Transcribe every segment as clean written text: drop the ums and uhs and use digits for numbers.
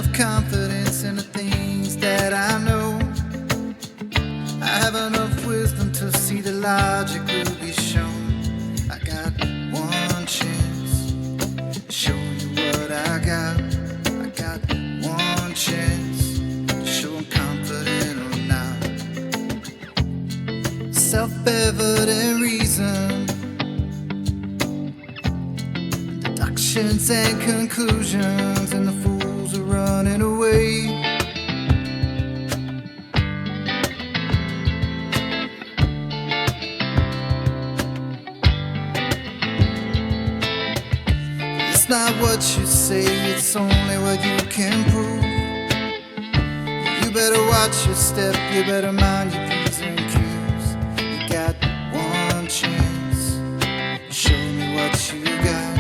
enough confidence in the things that I know. I have enough wisdom to see the logic will be shown. I got one chance to show you what I got. I got one chance to show I'm confident or not. Self-evident reason, deductions and conclusions, and the fools are running away. It's not what you say, it's only what you can prove. You better watch your step, you better mind your P's and Q's. You got one chance, show me what you got.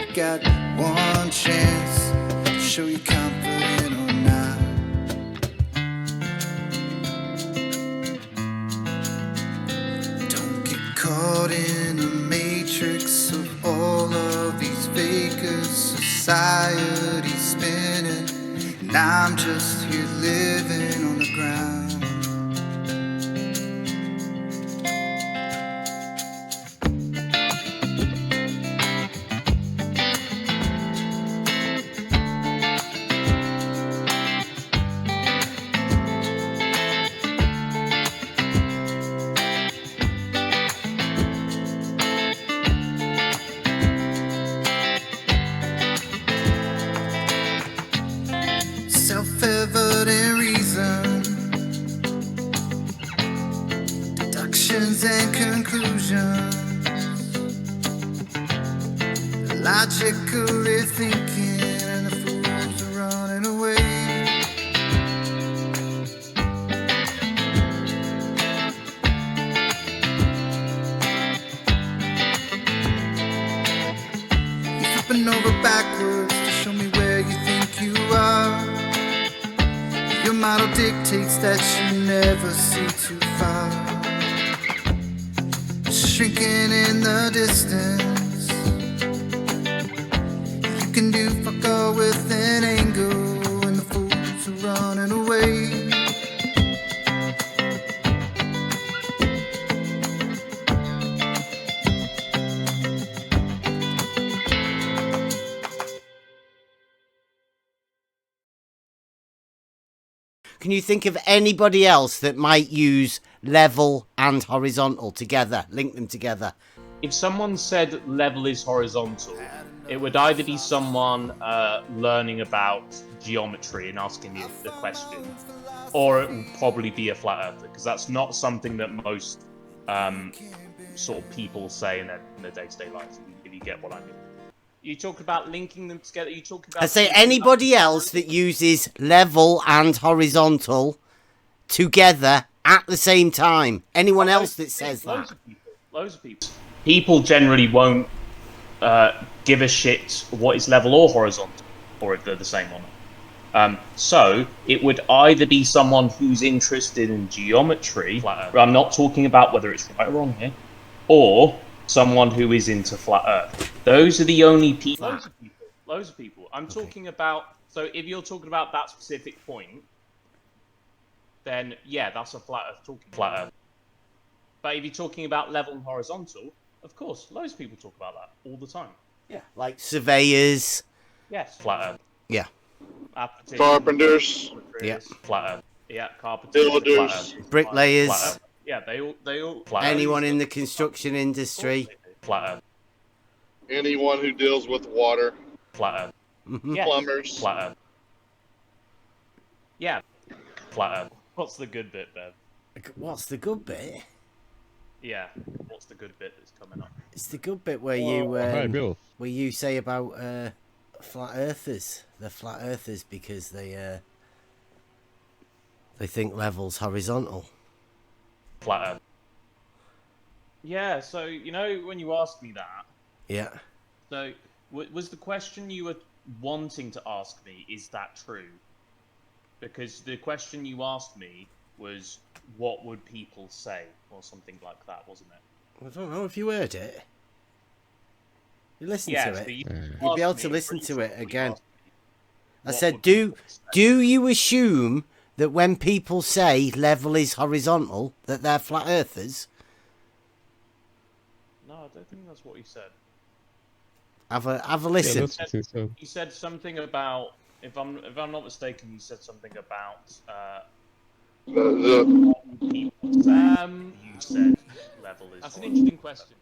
You got one chance to show you confident or not. Don't get caught in the matrix of all of these fakers. Society's spinning, and I'm just here living on the ground. Self-evident reason, deductions and conclusions, logically thinking, and the fools are running away. You're flipping over backwards to show me where you think you are. Your model dictates that you never see too far. Shrinking in the distance, you can do fuck all with an angle, and the fools are running away. Can you think of anybody else that might use level and horizontal together, link them together? If someone said level is horizontal, it would either be someone learning about geometry and asking you the question, or it would probably be a flat earther, because that's not something that most sort of people say in their day-to-day life, if you get what I mean. You talk about linking them together, you talk about... I say anybody else that uses level and horizontal together at the same time. Anyone else that says that? Loads of people. People generally won't give a shit what is level or horizontal, or if they're the same or not. So it would either be someone who's interested in geometry, I'm not talking about whether it's right or wrong here, or someone who is into flat earth. Those are the only people. Loads of people. I'm talking about, so if you're talking about that specific point, then yeah, that's a flat earth talking flat earth. But if you're talking about level and horizontal, of course, loads of people talk about that all the time. Yeah, like surveyors. Yes, flat earth. Yeah. Carpenters. Yeah. Flat earth. Yeah, carpenters. Builders. Bricklayers. Flat earth. Yeah, they all. Flat Anyone earth. in the construction industry. Flat earth. Anyone who deals with water. Flat earth. Yes. Plumbers. Flat earth. Yeah. Flat earth. What's the good bit, Bev? What's the good bit? Yeah. What's the good bit that's coming up? It's the good bit where you say about flat earthers. They're flat earthers because they think level's horizontal. Flat earth. Yeah, so, you know, when you asked me that... Yeah. So, was the question you were wanting to ask me, is that true? Because the question you asked me was, what would people say? Or something like that, wasn't it? I don't know if you heard it. You listened Yes, to it. but You'd be able to listen to it again. I said, do you assume that when people say level is horizontal, that they're flat earthers? No, I don't think that's what he said. Have a listen. Yeah, that's what he said. He said something about, if I'm not mistaken, he said something about you said level is. That's an interesting question.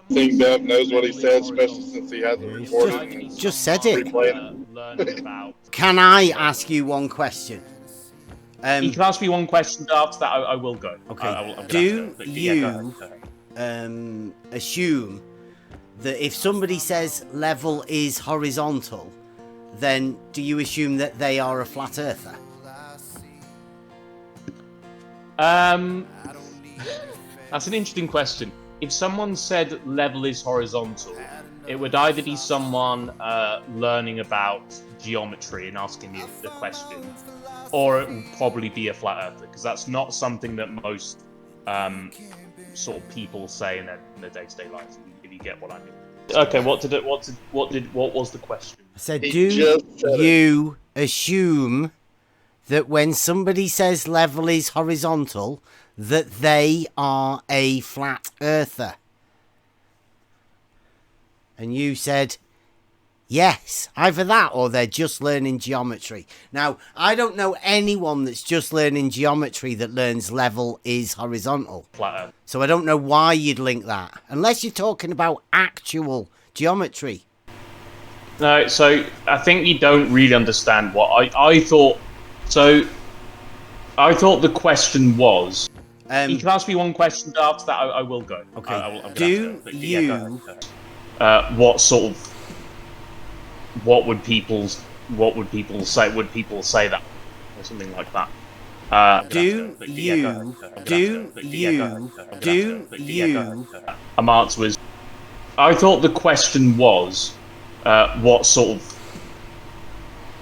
I think Dev knows what he said, especially since he has it He's recorded and just said it. Learning about. Can I ask you one question? You can ask me one question. After that, I will go. Okay. I'm gonna Do have to go. you Yeah, go ahead. assume that if somebody says level is horizontal, then do you assume that they are a flat earther? That's an interesting question. If someone said level is horizontal, it would either be someone learning about geometry and asking you the question, or it would probably be a flat earther, because that's not something that most sort of people say in their day-to-day lives. If you get what I mean. Okay, what was the question? I said, He do just said you assume that when somebody says level is horizontal, that they are a flat earther? And you said, yes, either that or they're just learning geometry. Now, I don't know anyone that's just learning geometry that learns level is horizontal. Flat earth. So I don't know why you'd link that, unless you're talking about actual geometry. No, so I think you don't really understand what I thought. So I thought the question was. You can ask me one question. After that, I will go. Okay. I'm gonna Do have to go. you? Yeah, go ahead. What would people say? Would people say that or something like that? My answer was, I thought the question was,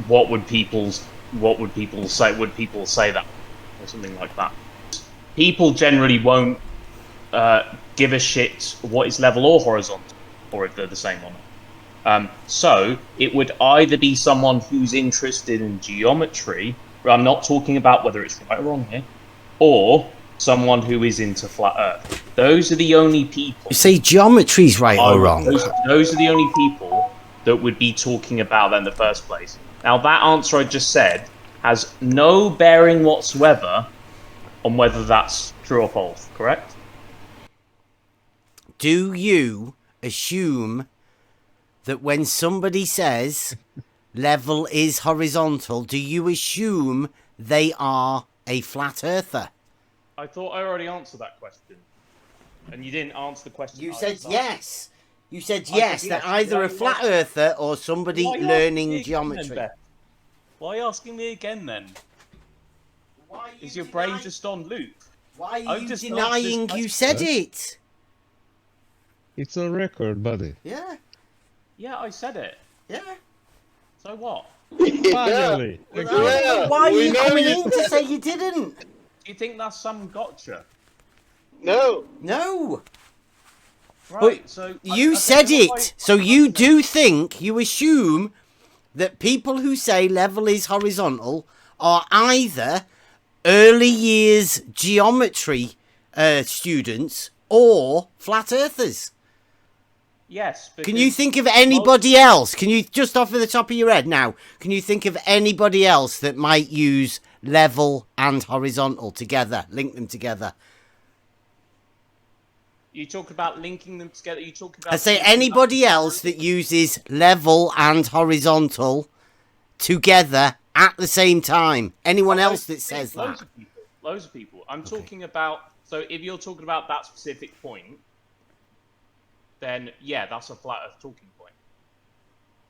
what would people say? Would people say that or something like that? People generally won't give a shit what is level or horizontal, or if they're the same or not. So it would either be someone who's interested in geometry, but I'm not talking about whether it's right or wrong here, or someone who is into flat Earth. Those are the only people. You say geometry's right or wrong? Those are the only people that would be talking about that in the first place. Now, that answer I just said has no bearing whatsoever on whether that's true or false, correct? Do you assume that when somebody says level is horizontal, do you assume they are a flat earther? I thought I already answered that question. And you didn't answer the question. You said yes. You said yes, they're either a flat earther or somebody learning geometry. Why are you asking me again then? Is your brain just on loop? Why are you denying you said it? It's on record, buddy. Yeah. Yeah, I said it. Yeah. So what? Finally. Yeah, Why are we you know coming you in to say you didn't? Do you think that's some gotcha? No. No. Right, so... You said it. So you do think, you assume that people who say level is horizontal are either early years geometry students or flat earthers. Yes. Can you think of anybody else? Can you, just off of the top of your head now, can you think of anybody else that might use level and horizontal together, link them together? You talk about linking them together. You talk about... I say anybody else that uses level and horizontal together at the same time. Anyone else that says that? Loads of people. I'm talking about... So if you're talking about that specific point, then yeah, that's a flat earth talking point.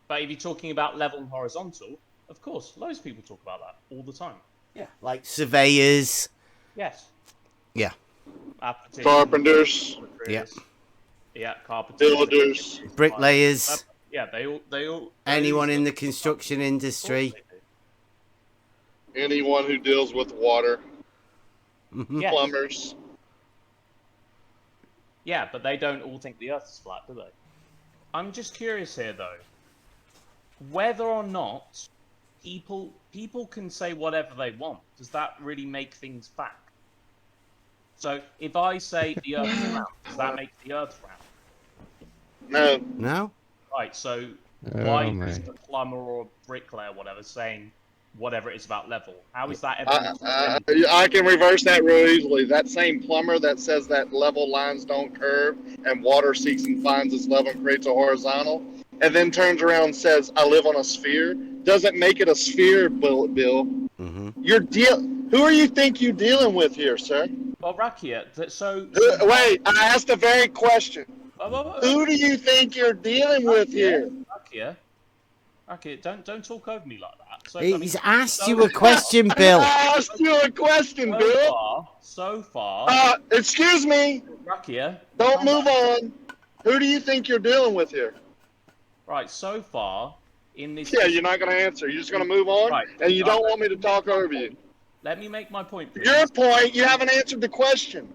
But if you're talking about level and horizontal, of course, loads of people talk about that all the time. Yeah. Like surveyors. Yes. Yeah. Carpenters. Yeah. Yeah, carpenters. Builders. Bricklayers. Yeah, they all. Anyone in the construction industry. Anyone who deals with water. Yes. Plumbers. Yeah, but they don't all think the Earth is flat, do they? I'm just curious here, though, whether or not people can say whatever they want. Does that really make things fact? So if I say the Earth is round, does that make the Earth round? No. No? Right. So Oh, why is man. a plumber or a bricklayer, whatever, saying whatever it is about level? How is that I, evidence? I can reverse that real easily. That same plumber that says that level lines don't curve and water seeks and finds its level and creates a horizontal, and then turns around and says, I live on a sphere, doesn't make it a sphere, Bill. Mm-hmm. Who are you think you're dealing with here, sir? Well, Rakia, Wait, I asked a very question. oh, Who do you think you're dealing with here? Rakia, don't talk over me like that. So He's asked so you a question, Bill. I asked you a question, Bill. So far, Excuse me. Rakia, Don't move on. Who do you think you're dealing with here? Right, so far in this. Yeah, you're not going to answer. You're just going to move on, Right. and you don't want me to talk over you. Let me make my point, please. Your point, you haven't answered the question.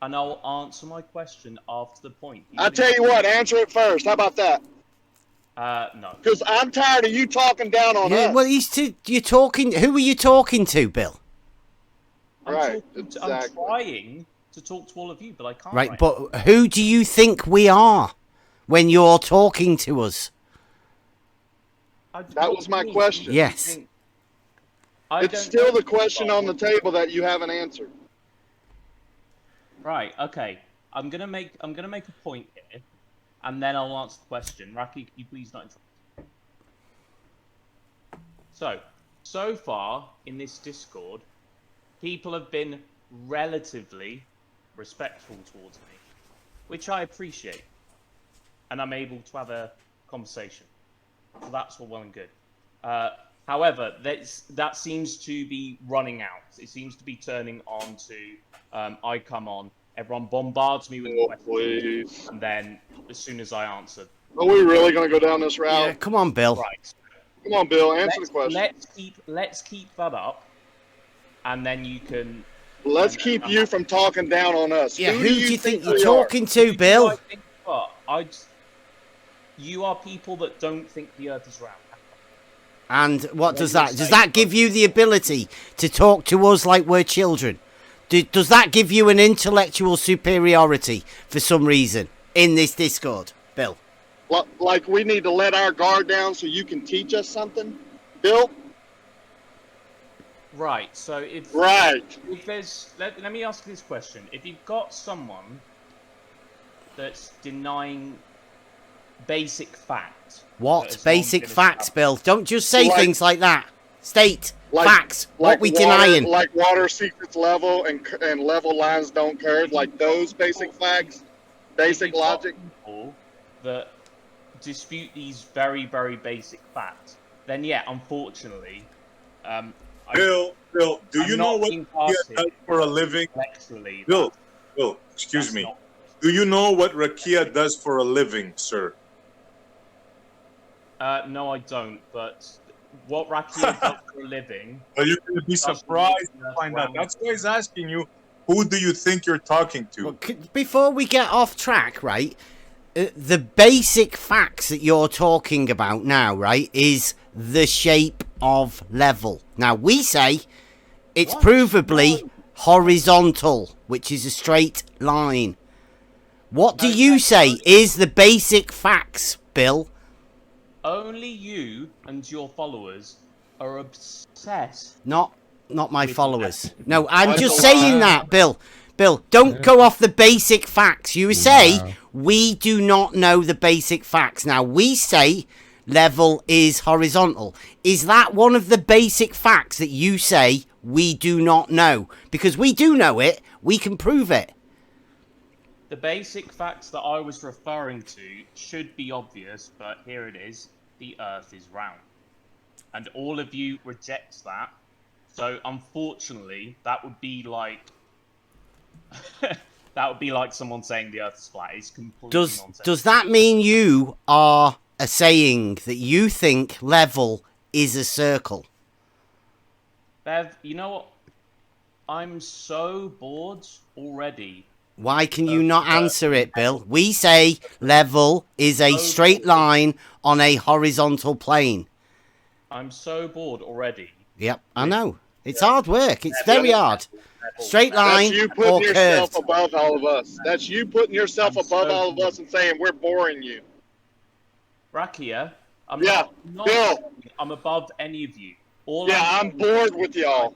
And I'll answer my question after the point. I tell you what, answer it first. How about that? No. Because I'm tired of you talking down on us. Well, you're talking. Who are you talking to, Bill? I'm trying to talk to all of you, but I can't. Right, but who do you think we are when you're talking to us? That was my question. Yes. It's still the question on the table that you haven't answered. Right. Okay. I'm gonna make a point here, and then I'll answer the question. Raki, can you please not interrupt? So far in this Discord, people have been relatively respectful towards me, which I appreciate, and I'm able to have a conversation. So that's all well and good. However, that seems to be running out. It seems to be turning on to I come on, everyone bombards me with questions, Please. and then as soon as I answer, Are we really going to go down this route? Yeah, come on, Bill. right? Come on, Bill, answer the question. Let's keep that up, and then you can. Let's keep you from talking down on us. Yeah, who do you think you're we talking to, Bill? You are people that don't think the Earth is round. And what does that? Does that give you the ability to talk to us like we're children? Does that give you an intellectual superiority for some reason in this Discord, Bill? Like we need to let our guard down so you can teach us something, Bill? Right. So if there's let me ask you this question: if you've got someone that's denying basic facts. What basic facts, Bill? Don't just say things like that. State facts. What we denying? Like water seeks its level and level lines don't curve. Like those basic facts, basic logic. People that dispute these very, very basic facts, then yeah, unfortunately, Bill, do you know what Rakia does for a living? Bill, excuse me. Do you know what Rakia does for a living, sir? No, I don't. But what Rakia does for a living? Well, you're going to be surprised to find out. That's why he's asking you. Who do you think you're talking to? Well, before we get off track, right? The basic facts that you're talking about now, right, is the shape of level. Now, we say it's provably horizontal, which is a straight line. What do you say is the basic facts, Bill? Only you and your followers are obsessed. Not my followers. No, I'm just saying that, Bill. Bill, don't go off the basic facts. You say we do not know the basic facts. Now, we say level is horizontal. Is that one of the basic facts that you say we do not know? Because we do know it. We can prove it. The basic facts that I was referring to should be obvious, but here it is. The Earth is round. And all of you reject that. So, unfortunately, that would be like... that would be like someone saying the Earth is flat. It's completely nonsense. Does that mean you are saying that you think level is a circle? Bev, you know what? I'm so bored already. Why can you not answer it, Bill? We say level is a straight line on a horizontal plane. I'm so bored already. Yep, I know. It's hard work. It's very hard. Straight line That's you or putting yourself curved. above all of us. That's you putting yourself I'm above so all of us and saying we're boring you. Rakia, I'm Yeah, not Bill. I'm above any of you. All Yeah, I'm bored with y'all.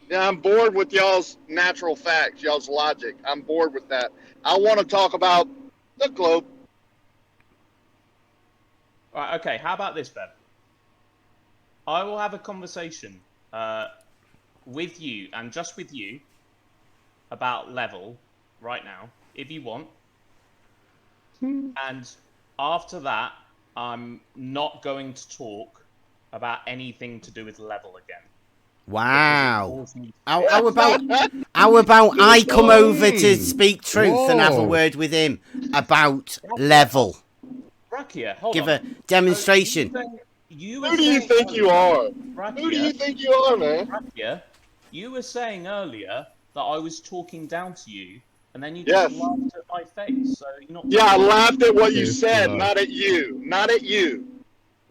Yeah, I'm bored with y'all's natural facts, y'all's logic. I'm bored with that. I want to talk about the globe. Right, okay, how about this, Ben? I will have a conversation with you, and just with you, about level right now, if you want. And after that, I'm not going to talk about anything to do with level again. Wow. How about I come over to speak truth and have a word with him about level? Rakia, hold Give on. a demonstration. Who do you think you are? Who do you think you are, man? Rakia, you were saying earlier that I was talking down to you, and then you Yes. just laughed at my face. So you're not. Yeah, I laughed at what you Yes, said, you are. not at you. Not at you.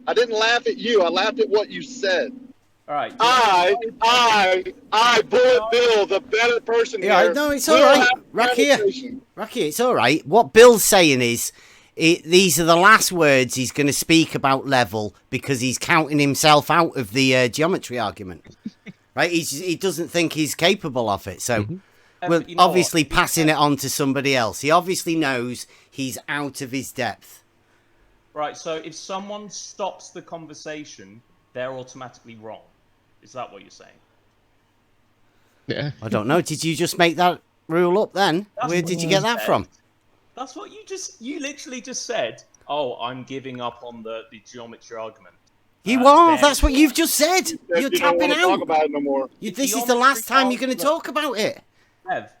I didn't laugh at you. I laughed at what you said. All right. Bullet Bill, the better person Yeah, here. no, it's will all right. have a Rakia, conversation. it's all right. What Bill's saying is, these are the last words he's going to speak about level because he's counting himself out of the geometry argument. Right? He doesn't think he's capable of it. So we're but you know obviously what? passing it on to somebody else. He obviously knows he's out of his depth. Right. So if someone stops the conversation, they're automatically wrong. Is that what you're saying? Yeah. I don't know. Did you just make that rule up then? That's Where what did you you get that said. from? That's what you literally just said. Oh, I'm giving up on the geometry argument. You are. then- That's what you've just said. You're You don't tapping want to talk out. about it no more. This is the last time you're going to talk about it. Ev,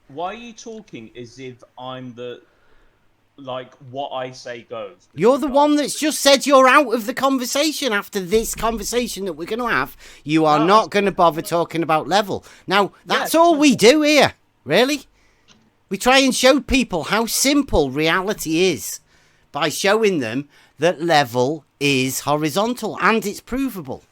why are you talking as if I'm what I say goes? You're the one that's just said you're out of the conversation after this conversation that we're going to have. You are not going to bother talking about level. Now, that's all we do here, really. We try and show people how simple reality is by showing them that level is horizontal and it's provable.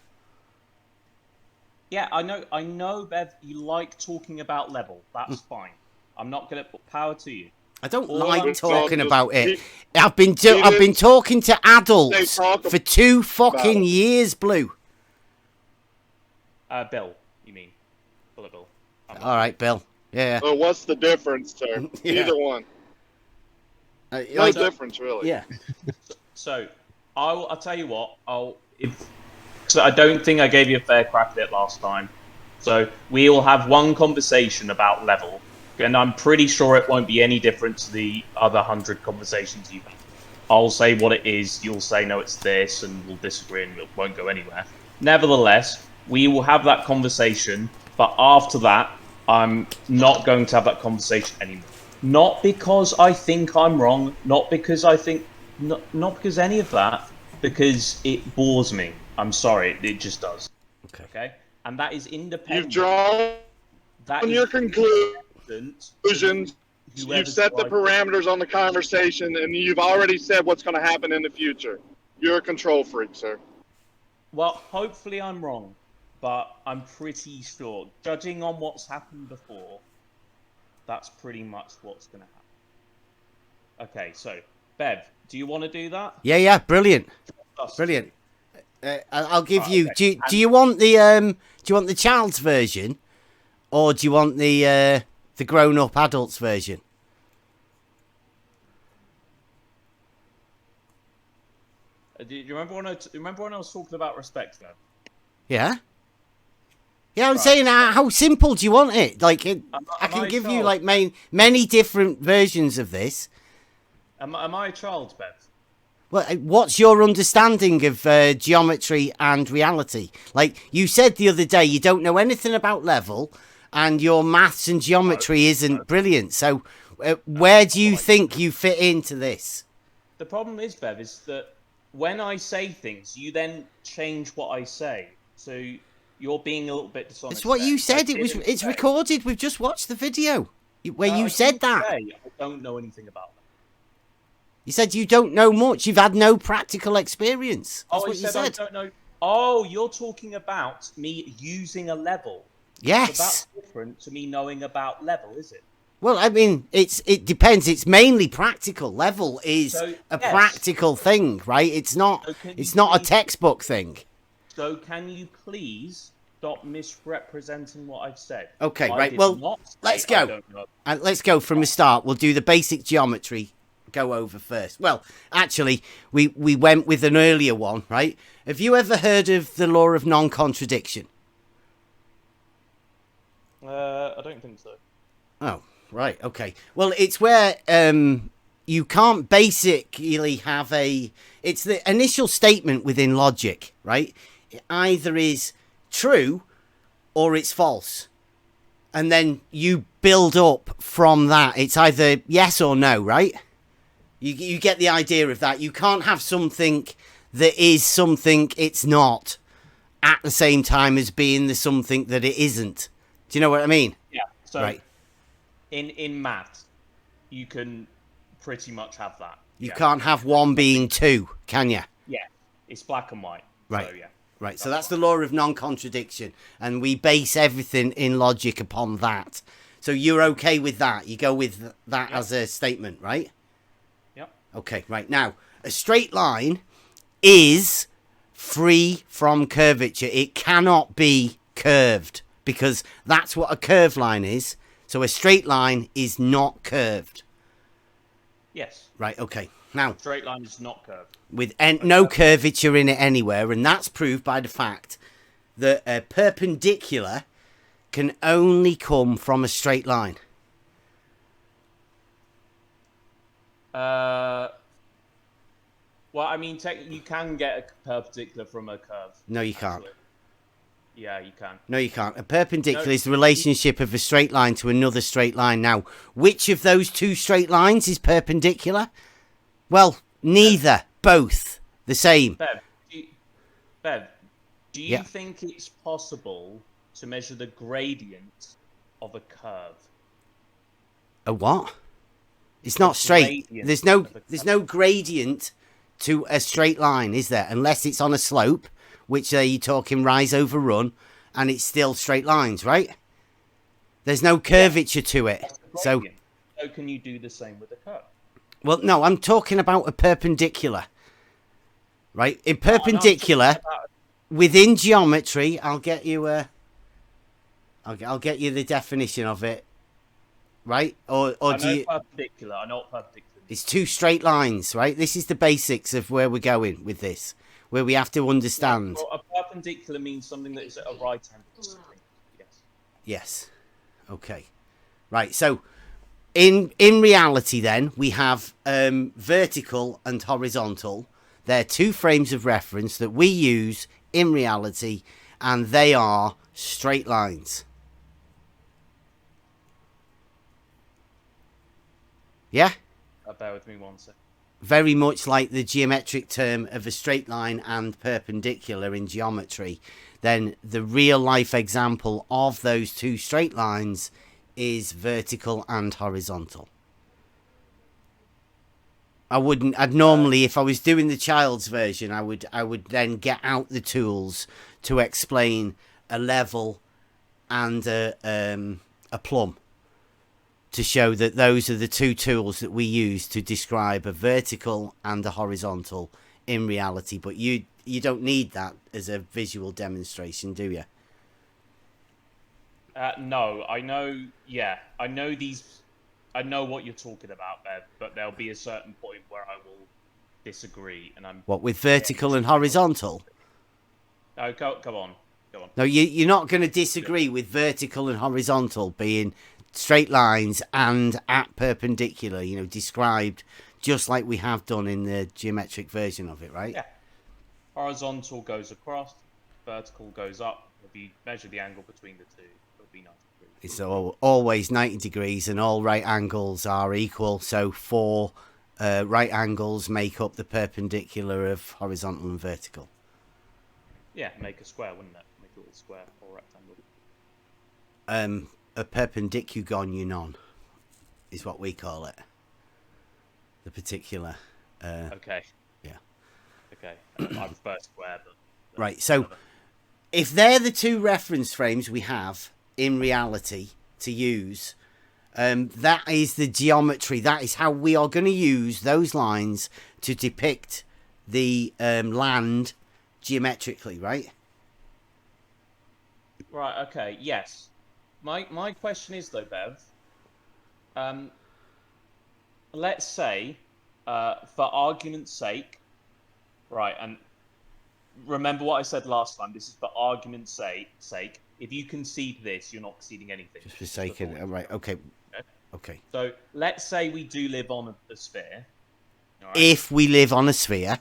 Yeah, I know, Bev, you like talking about level. That's fine. I'm not going to put power to you. I don't All like I'm talking saying- about it. He- I've been talking to adults Say talk for 2 fucking it. years, Blue. Bill, you mean? Bullet Bill. All right, Bill. Yeah. So what's the difference, sir? Yeah. Either one. No Like- difference, really. yeah. So, I'll tell you what. So I don't think I gave you a fair crack at it last time. So we will have one conversation about level, and I'm pretty sure it won't be any different to the other 100 conversations you've had. I'll say what it is, you'll say no, it's this, and we'll disagree, and it won't go anywhere. Nevertheless, we will have that conversation, but after that, I'm not going to have that conversation anymore. Not because I think I'm wrong, not because I think, not because any of that, because it bores me. I'm sorry, it just does. Okay? And that is independent. You've drawn That your is conclusions. You've whoever's set the right. parameters on the conversation, and you've already said what's going to happen in the future. You're a control freak, sir. Well, hopefully I'm wrong, but I'm pretty sure, judging on what's happened before, that's pretty much what's going to happen. Okay, so, Bev, do you want to do that? Yeah, brilliant. Brilliant. I'll give you. Do you want the child's version, or do you want the grown-up adults version? Do you remember when I was talking about respect, Bev? Yeah. Yeah, I'm saying how simple do you want it? Like, I can give you like many different versions of this. Am I a child, Bev? Well, what's your understanding of geometry and reality? Like you said the other day, you don't know anything about level, and your maths and geometry isn't brilliant. So, where do you think you fit into this? The problem is, Bev, is that when I say things, you then change what I say. So you're being a little bit dishonest. It's what you said. It's recorded. We've just watched the video where you said that. I don't know anything about that. You said you don't know much. You've had no practical experience. That's what you said. I don't know. Oh, you're talking about me using a level. Yes. So that's different to me knowing about level, is it? Well, I mean, it depends. It's mainly practical. Level is a practical thing, right? It's not. It's not a textbook thing. So can you please stop misrepresenting what I've said? Okay, right. Well, let's go. Let's go from the start. We'll do the basic geometry. Go over first. Well, actually, we went with an earlier one, right? Have you ever heard of the law of non-contradiction? I don't think so. Oh, right. Okay. Well, it's where you can't basically have a... It's the initial statement within logic, right? It either is true or it's false. And then you build up from that. It's either yes or no, right? You get the idea of that. You can't have something that is something it's not at the same time as being the something that it isn't. Do you know what I mean? Yeah. So right. in maths, you can pretty much have that. You can't have one being two, can you? Yeah. It's black and white. Right. So, yeah. Right. So that's the law of non-contradiction. And we base everything in logic upon that. So you're okay with that? You go with that as a statement, right? Yep. Okay. Right. Now, a straight line is free from curvature. It cannot be curved because that's what a curved line is. So a straight line is not curved. Yes. Right. Okay. Now, straight line is not curved. With no curvature in it anywhere, and that's proved by the fact that a perpendicular can only come from a straight line. Well, I mean, you can get a perpendicular from a curve. No, you can't. Yeah, you can. No, you can't. A perpendicular is the relationship of a straight line to another straight line. Now, which of those two straight lines is perpendicular? Well, neither. Both. The same. Bev, do you think it's possible to measure the gradient of a curve? A what? It's not straight. There's no gradient to a straight line, is there? Unless it's on a slope, which you're talking rise over run, and it's still straight lines, right? There's no curvature to it. So can you do the same with a curve? Well, no, I'm talking about a perpendicular. Right? In perpendicular, within geometry, I'll get you I'll get you the definition of it. Right? Or do you... perpendicular. I know what perpendicular is. It's two straight lines, right? This is the basics of where we're going with this, where we have to understand. Well, a perpendicular means something that is at a right angle. Yes. Yes. Okay. Right. So, in reality, then we have vertical and horizontal. They're two frames of reference that we use in reality, and they are straight lines. Yeah? Bear with me 1 second. Very much like the geometric term of a straight line and perpendicular in geometry, then the real life example of those two straight lines is vertical and horizontal. I'd normally, if I was doing the child's version, I would then get out the tools to explain a level and a plumb, to show that those are the two tools that we use to describe a vertical and a horizontal in reality. But you don't need that as a visual demonstration, do you? No, I know. Yeah, I know these. I know what you're talking about, Bev, but there'll be a certain point where I will disagree, and I'm. What, with vertical and horizontal? No, go on. No, you're not going to disagree with vertical and horizontal being straight lines and at perpendicular, described just like we have done in the geometric version of it, right? Yeah. Horizontal goes across, vertical goes up. If you measure the angle between the two, it'll be 90 degrees. It's always 90 degrees, and all right angles are equal. So 4 right angles make up the perpendicular of horizontal and vertical. Yeah, make a square, wouldn't it? Make a little square or rectangle. A perpendicugon is what we call it. The particular Okay. Yeah. Okay. I prefer square, but Right. So whatever. if they're the two reference frames we have in reality to use, that is the geometry. That is how we are going to use those lines to depict the land geometrically, right? Right. Okay. Yes. My question is though, Bev. Let's say, for argument's sake, right, and remember what I said last time. This is for argument's sake. If you concede this, you're not conceding anything. Just for sake of right. Okay. Okay. So let's say we do live on a sphere. All right? If we live on a sphere,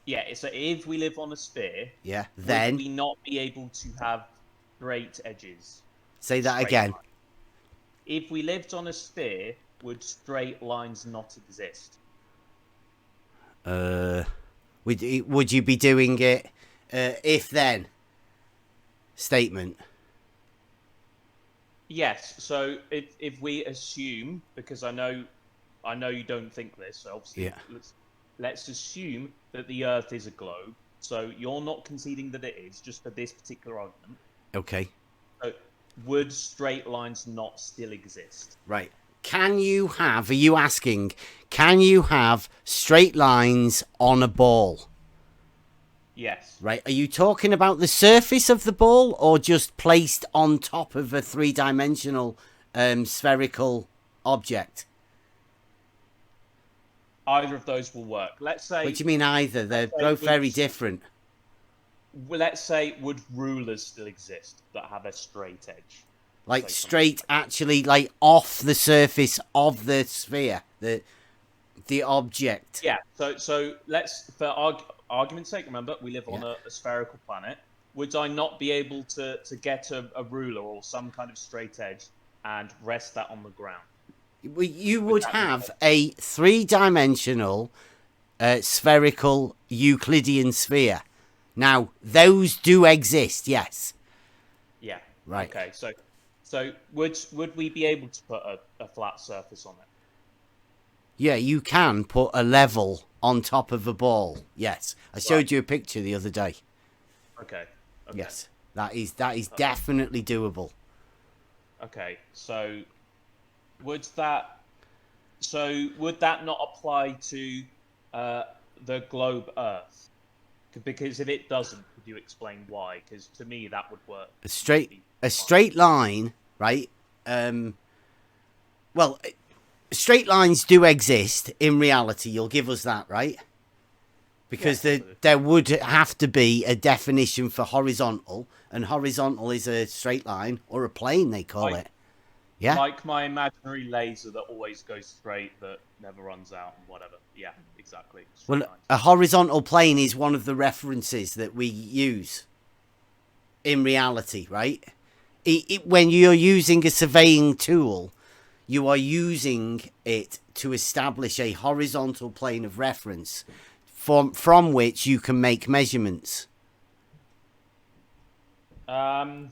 Yeah. So if we live on a sphere, yeah, would then we not be able to have straight edges? say that Straight again. lines? If we lived on a sphere, would straight lines not exist? Would you be doing it if then statement? Yes. So if we assume, because I know you don't think this, so obviously Yeah. let's assume that the Earth is a globe. So you're not conceding that it is, just for this particular argument. Okay. So would straight lines not still exist? Right. Are you asking, can you have straight lines on a ball? Yes. Right. Are you talking about the surface of the ball or just placed on top of a three-dimensional spherical object? Either of those will work. Let's say. What do you mean either? They're both very different. Well, let's say, would rulers still exist that have a straight edge? Like Say straight, actually, like off the surface of the sphere, the object. Yeah. So let's, for argument's sake, remember we live on a spherical planet. Would I not be able to get a ruler or some kind of straight edge and rest that on the ground? You would have a three-dimensional spherical Euclidean sphere. Now, those do exist, yes. Yeah. Right. Okay. So would we be able to put a flat surface on it? Yeah, you can put a level on top of a ball. Yes, I showed you a picture the other day. Okay. Yes, that is definitely doable. Okay. So would that not apply to the globe Earth? Because if it doesn't, could you explain why? Because to me that would work. A straight line, right? Well, straight lines do exist in reality. You'll give us that, right? Because there would have to be a definition for horizontal, and horizontal is a straight line or a plane, they call it. Yeah. Like my imaginary laser that always goes straight, that never runs out and whatever. Yeah, exactly. Straight lines. A horizontal plane is one of the references that we use in reality, right? When you're using a surveying tool, you are using it to establish a horizontal plane of reference from which you can make measurements. I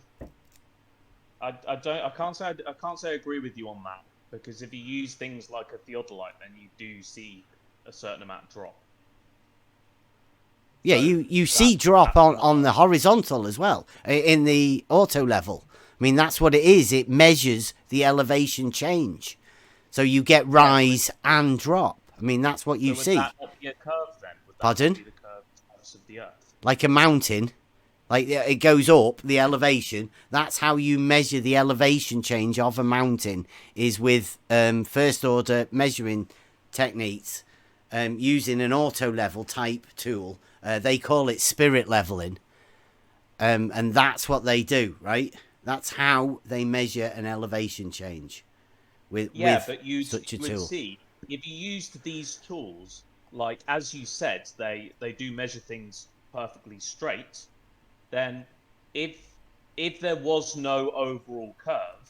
can't say I agree with you on that, because if you use things like a theodolite, then you do see a certain amount of drop. Yeah, So you see drop on the horizontal as well in the auto level. I mean, that's what it is. It measures the elevation change, so you get rise and drop. I mean, that's what you see. Would that not be a curve then? Would that Pardon? Be the curves of the Earth? Like a mountain. Like it goes up, the elevation. That's how you measure the elevation change of a mountain, is with first order measuring techniques using an auto level type tool. They call it spirit leveling. And that's what they do, right? That's how they measure an elevation change with but you such a would tool. see, if you used these tools, like as you said, they do measure things perfectly straight. Then if there was no overall curve,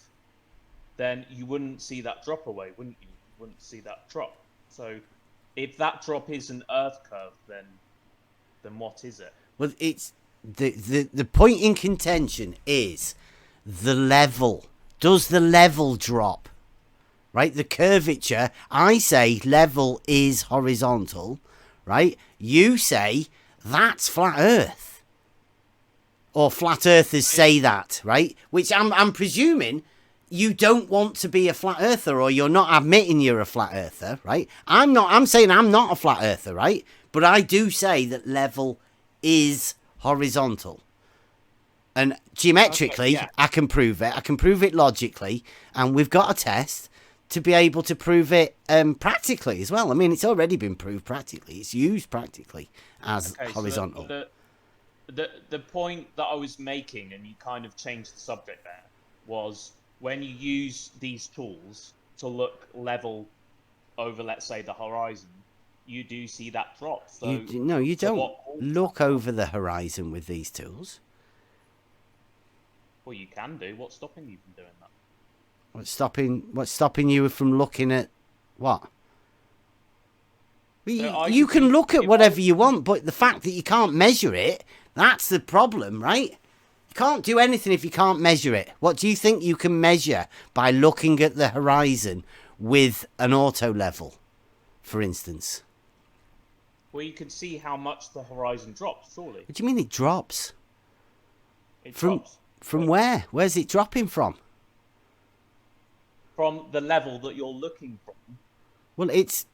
then you wouldn't see that drop away, wouldn't you? You wouldn't see that drop. So if that drop is an Earth curve, then what is it? Well, it's the point in contention is the level. Does the level drop? right? The curvature, I say level is horizontal, right? You say that's flat Earth. Or flat earthers say that, right? Which I'm presuming you don't want to be a flat earther, or you're not admitting you're a flat earther, right? I'm saying I'm not a flat earther, right? But I do say that level is horizontal. And geometrically, Okay, yeah. I can prove it. I can prove it logically. And we've got a test to be able to prove it practically as well. I mean, it's already been proved practically. It's used practically as horizontal. So the point that I was making, and you kind of changed the subject there, was when you use these tools to look level over, let's say, the horizon, you do see that drop. So you don't look over the horizon with these tools. Well, you can do. What's stopping you from doing that? What's stopping you from looking at what? So you can look at whatever you want, but the fact that you can't measure it, that's the problem, right? You can't do anything if you can't measure it. What do you think you can measure by looking at the horizon with an auto level, for instance? Well, you can see how much the horizon drops, surely. What do you mean it drops? It drops. From where? Where's it dropping from? From the level that you're looking from. Well, it's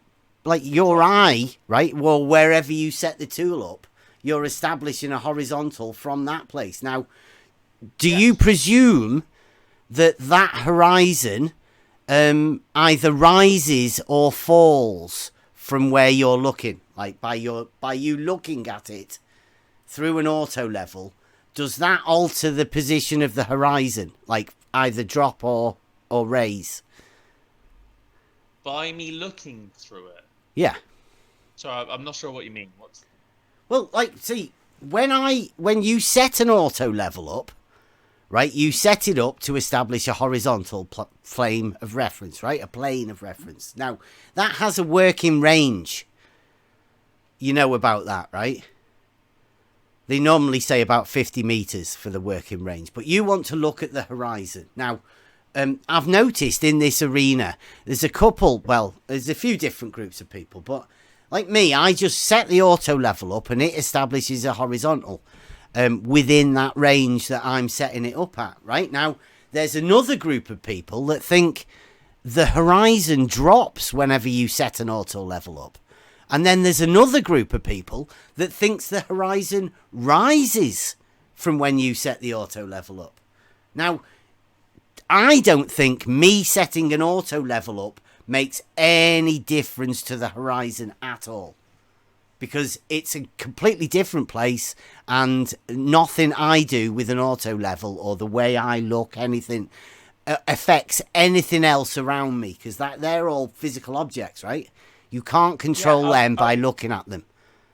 like your eye, right? Well, wherever you set the tool up, you're establishing a horizontal from that place. Now, do you presume that horizon either rises or falls from where you're looking? Like by you looking at it through an auto level, does that alter the position of the horizon? Like either drop or raise? By me looking through it? Yeah. So I'm not sure what you mean. Well, like, see, when you set an auto level up, right, you set it up to establish a horizontal plane of reference, right? A plane of reference. Now, that has a working range. You know about that, right? They normally say about 50 meters for the working range, but you want to look at the horizon. Now, I've noticed in this arena, there's a few different groups of people, but like me, I just set the auto level up and it establishes a horizontal within that range that I'm setting it up at. Right now, there's another group of people that think the horizon drops whenever you set an auto level up. And then there's another group of people that thinks the horizon rises from when you set the auto level up. Now, I don't think me setting an auto level up makes any difference to the horizon at all, because it's a completely different place, and nothing I do with an auto level or the way I look, anything affects anything else around me, because they're all physical objects, right? You can't control them by looking at them.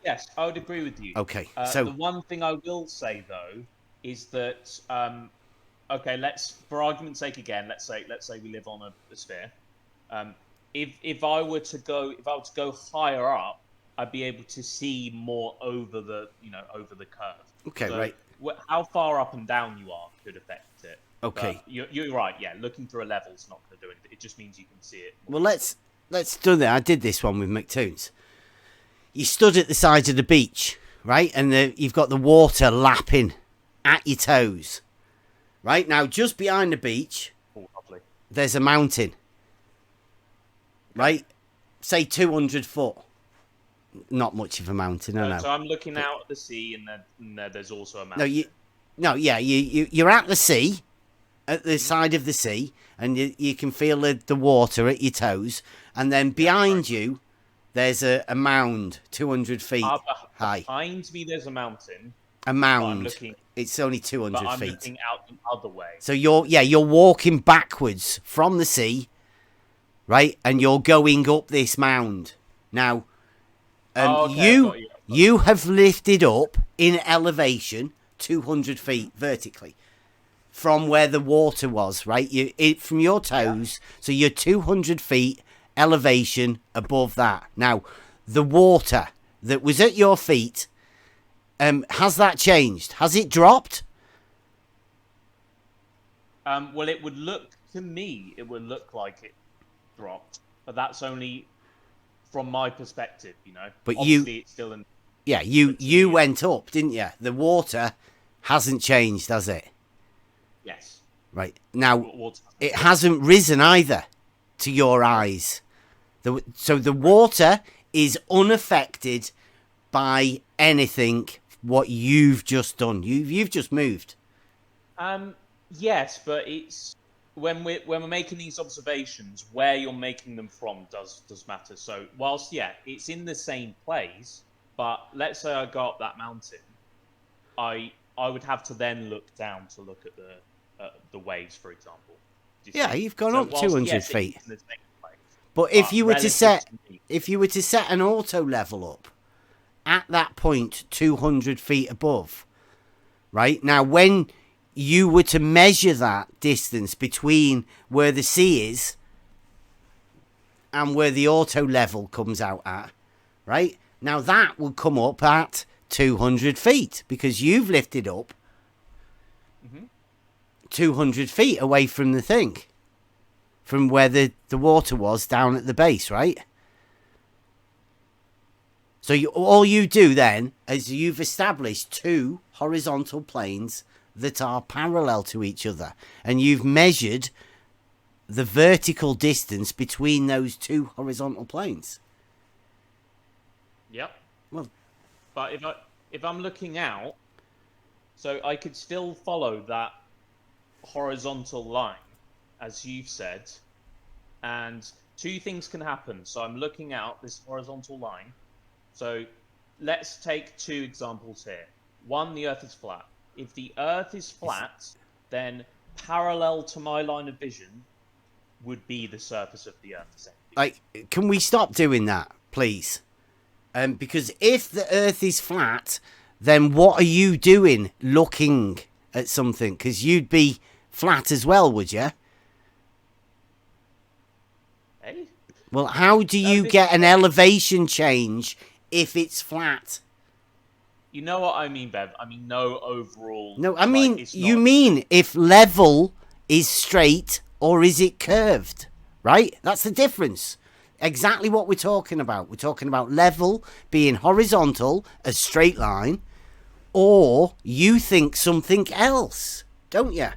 Yes, I would agree with you. Okay, so the one thing I will say though is that okay, for argument's sake again, let's say we live on a sphere. If I were to go higher up, I'd be able to see more over the curve. Okay, so right. How far up and down you are could affect it. Okay, but you're right. Yeah, looking through a level's not going to do anything. It just means you can see it more. Well, let's do that. I did this one with McToons. You stood at the side of the beach, right, and you've got the water lapping at your toes. Right now, just behind the beach, there's a mountain. Right, say 200 foot. Not much of a mountain, I know. So I'm looking out at the sea, and there's also a mountain. You're at the sea, at the side of the sea, and you can feel the water at your toes, and then behind you, there's a mound 200 feet high. Behind me, there's a mountain. A mound. It's only 200 feet. I'm looking out the other way. So you're walking backwards from the sea, right? And you're going up this mound. Now, you have lifted up in elevation 200 feet vertically from where the water was, right? From your toes, so you're 200 feet elevation above that. Now, the water that was at your feet, has that changed? Has it dropped? Well, it would look like it dropped, but that's only from my perspective, you know. But obviously it's still in. Yeah, you went up, didn't you? The water hasn't changed, has it? Yes. Right. Now, it hasn't risen either, to your eyes. So the water is unaffected by anything what you've just done. You've just moved. Yes, but it's when we're making these observations, where you're making them from does matter. So whilst it's in the same place, but let's say I go up that mountain, I would have to then look down to look at the waves, for example. You've gone up 200 yes, feet. it's in the same place, But if you were to set me, an auto level up at that point 200 feet above, right? Now when you were to measure that distance between where the sea is and where the auto level comes out at, right? Now that would come up at 200 feet because you've lifted up 200 feet away from the thing, from where the water was down at the base, right? So all you do then is you've established two horizontal planes that are parallel to each other, and you've measured the vertical distance between those two horizontal planes. Yep. Well, but if I'm looking out, so I could still follow that horizontal line, as you've said, and two things can happen. So I'm looking out this horizontal line. So let's take two examples here. One, the Earth is flat. If the Earth is flat, then parallel to my line of vision would be the surface of the Earth, essentially. Like, can we stop doing that, please? Because if the Earth is flat, then what are you doing looking at something? Because you'd be flat as well, would you? Hey? Well, how do you get an elevation change if it's flat? You know what I mean, Bev? I mean, no overall... No, I mean, you mean if level is straight or is it curved, right? That's the difference. Exactly what we're talking about. We're talking about level being horizontal, a straight line, or you think something else, don't you?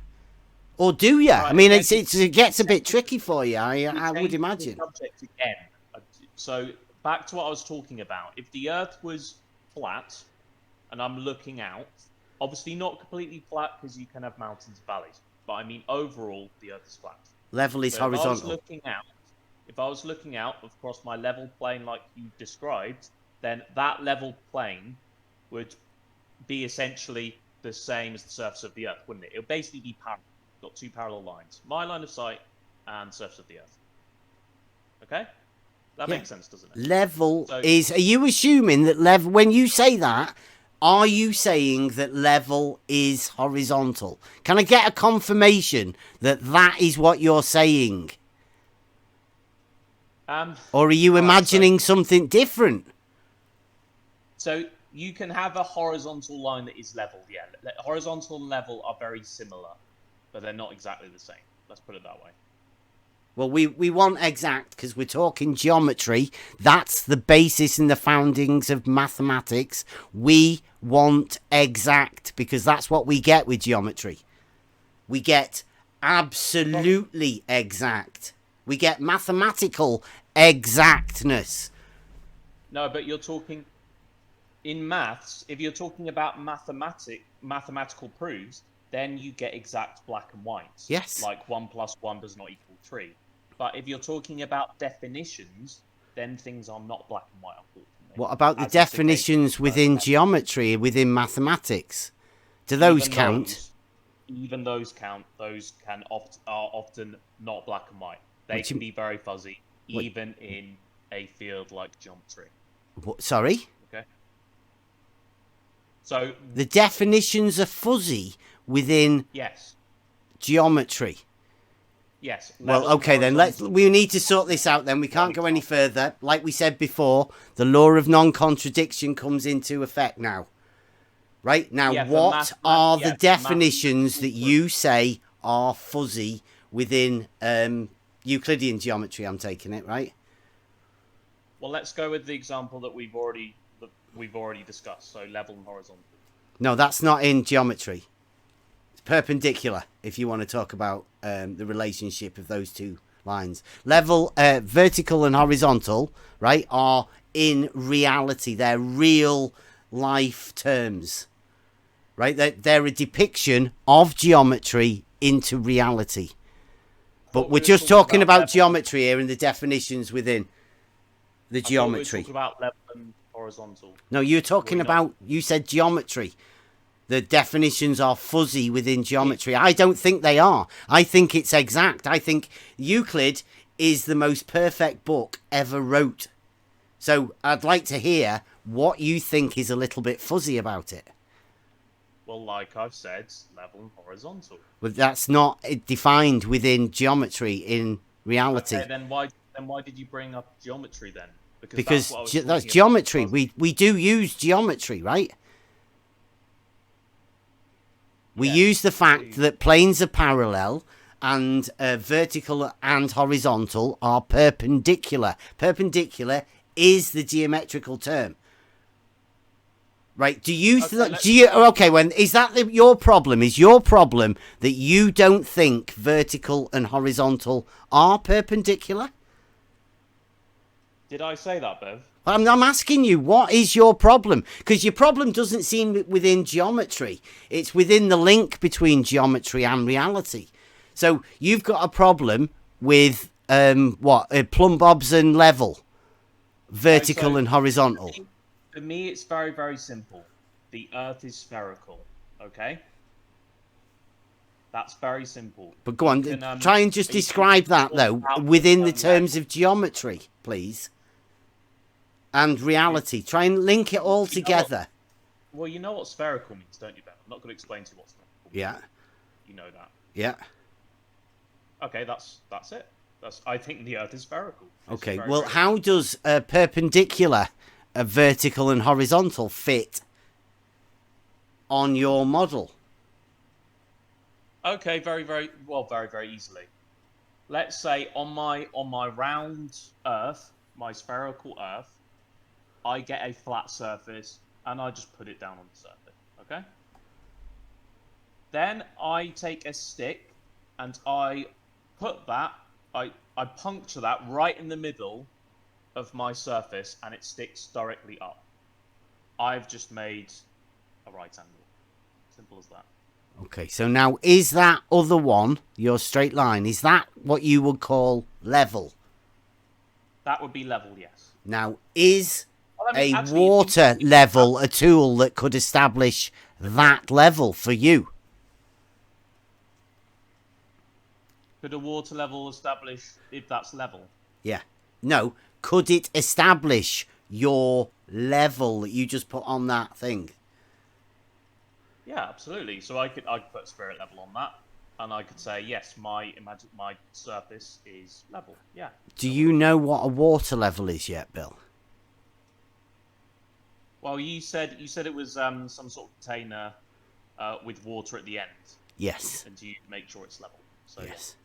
Or do you? Right, I mean, it gets a bit tricky for you, I would imagine. Subject again. So, back to what I was talking about. If the Earth was flat, and I'm looking out, obviously not completely flat because you can have mountains and valleys, but I mean overall the Earth is flat. Level is horizontal. If I was looking out across my level plane like you described, then that level plane would be essentially the same as the surface of the Earth, wouldn't it? It would basically be parallel. Got two parallel lines. My line of sight and surface of the Earth. Okay? That makes sense, doesn't it? Level is... Are you assuming that level... When you say that, are you saying that level is horizontal? Can I get a confirmation that that is what you're saying? Or are you imagining something different? So you can have a horizontal line that is level, yeah. Horizontal and level are very similar, but they're not exactly the same. Let's put it that way. Well, we want exact because we're talking geometry. That's the basis and the foundings of mathematics. We want exact because that's what we get with geometry. We get absolutely exact. We get mathematical exactness. No, but you're talking... In maths, if you're talking about mathematical proofs, then you get exact black and white. Yes. Like 1 + 1 does not equal 3. But if you're talking about definitions, then things are not black and white, unfortunately. What about the definitions within geometry, within mathematics? Do those count? Even those count. Those are often not black and white. They can be very fuzzy, even in a field like geometry. What, sorry? Okay. So the definitions are fuzzy within geometry. Yes. Well, okay then. We need to sort this out. Then we can't go any further. Like we said before, the law of non-contradiction comes into effect now. Right now, what are the definitions that you say are fuzzy within Euclidean geometry, I'm taking it, right? Well, let's go with the example that we've already discussed. So level and horizontal. No, that's not in geometry. It's perpendicular, if you want to talk about the relationship of those two lines. Level, vertical and horizontal, right, are in reality. They're real life terms, right? They're a depiction of geometry into reality. But we're just talking about geometry here and the definitions within the geometry. We're talking about level and horizontal. No, you're talking about, you said geometry. The definitions are fuzzy within geometry. I don't think they are. I think it's exact. I think Euclid is the most perfect book ever wrote. So I'd like to hear what you think is a little bit fuzzy about it. Well, like I've said, level and horizontal. But that's not defined within geometry in reality. Okay, then why did you bring up geometry then? Because that's geometry. We do use geometry, right? We use the fact that planes are parallel and vertical and horizontal are perpendicular. Perpendicular is the geometrical term. Right? Do you is that your problem? Is your problem that you don't think vertical and horizontal are perpendicular? Did I say that, Bev? I'm asking you, what is your problem? Because your problem doesn't seem within geometry. It's within the link between geometry and reality. So you've got a problem with plumb bobs and level, vertical and horizontal. For me, it's very, very simple. The Earth is spherical, okay? That's very simple. But go on, try and just describe that, though, within the terms of geometry, please. And reality. Try and link it all together. Well, you know what spherical means, don't you, Ben? I'm not going to explain to you what spherical means. Yeah. You know that. Yeah. Okay, that's it. I think the Earth is spherical. Okay, well, how does perpendicular, vertical and horizontal fit on your model? Okay, very, very easily. Let's say on my round Earth, my spherical Earth, I get a flat surface and I just put it down on the surface, okay? Then I take a stick and I put that, I puncture that right in the middle of my surface and it sticks directly up. I've just made a right angle. Simple as that. Okay, so now is that other one, your straight line, is that what you would call level? That would be level, yes. Now, is water level a tool that could establish that level for you? Could a water level establish if that's level? Yeah. No, could it establish your level that you just put on that thing? Yeah, absolutely. So I could put spirit level on that, and I could say yes, my surface is level. Yeah. Do you know what a water level is yet, Bill? Well, you said it was some sort of container with water at the end. Yes. And you make sure it's level. So yes.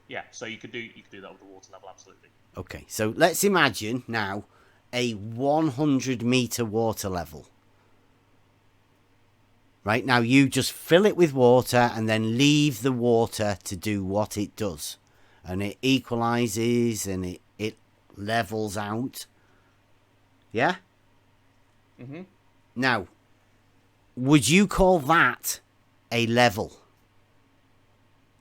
Yeah. So you could do that with a water level, absolutely. Okay. So let's imagine now a 100-meter water level. Right, now you just fill it with water and then leave the water to do what it does. And it equalizes and it levels out. Yeah? Mm-hmm. Now, would you call that a level?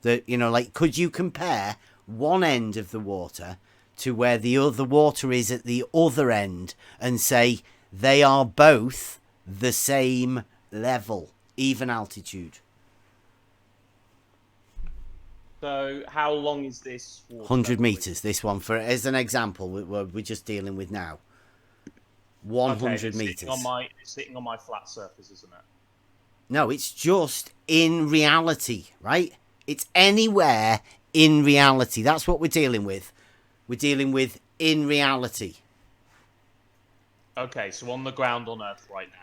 That, could you compare one end of the water to where the other water is at the other end and say they are both the same level? Even altitude. So how long is this? 100 meters. This one, for as an example, we're just dealing with now. 100 meters. It's sitting on my flat surface, isn't it? No, it's just in reality, right? It's anywhere in reality. That's what we're dealing with. We're dealing with in reality. Okay, so on the ground on Earth right now.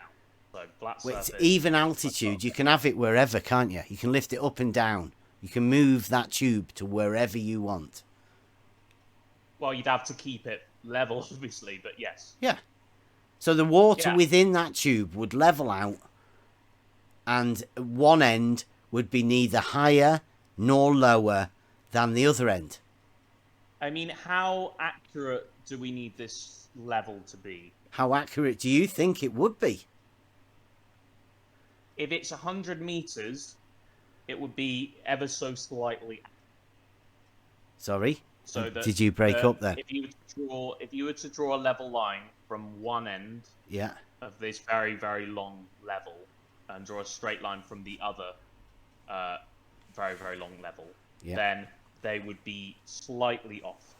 So flat surface. It's even altitude. You can have it wherever, can't you? You can lift it up and down. You can move that tube to wherever you want. Well, you'd have to keep it level, obviously, but yes. Yeah. So the water Yeah. within that tube would level out, and one end would be neither higher nor lower than the other end. I mean, how accurate do we need this level to be? How accurate do you think it would be? If it's 100 meters, it would be ever so slightly. Sorry? So that Did you break up there? If you were to draw a level line from one end Yeah. of this very, very long level and draw a straight line from the other very, very long level, Yeah. then they would be slightly off.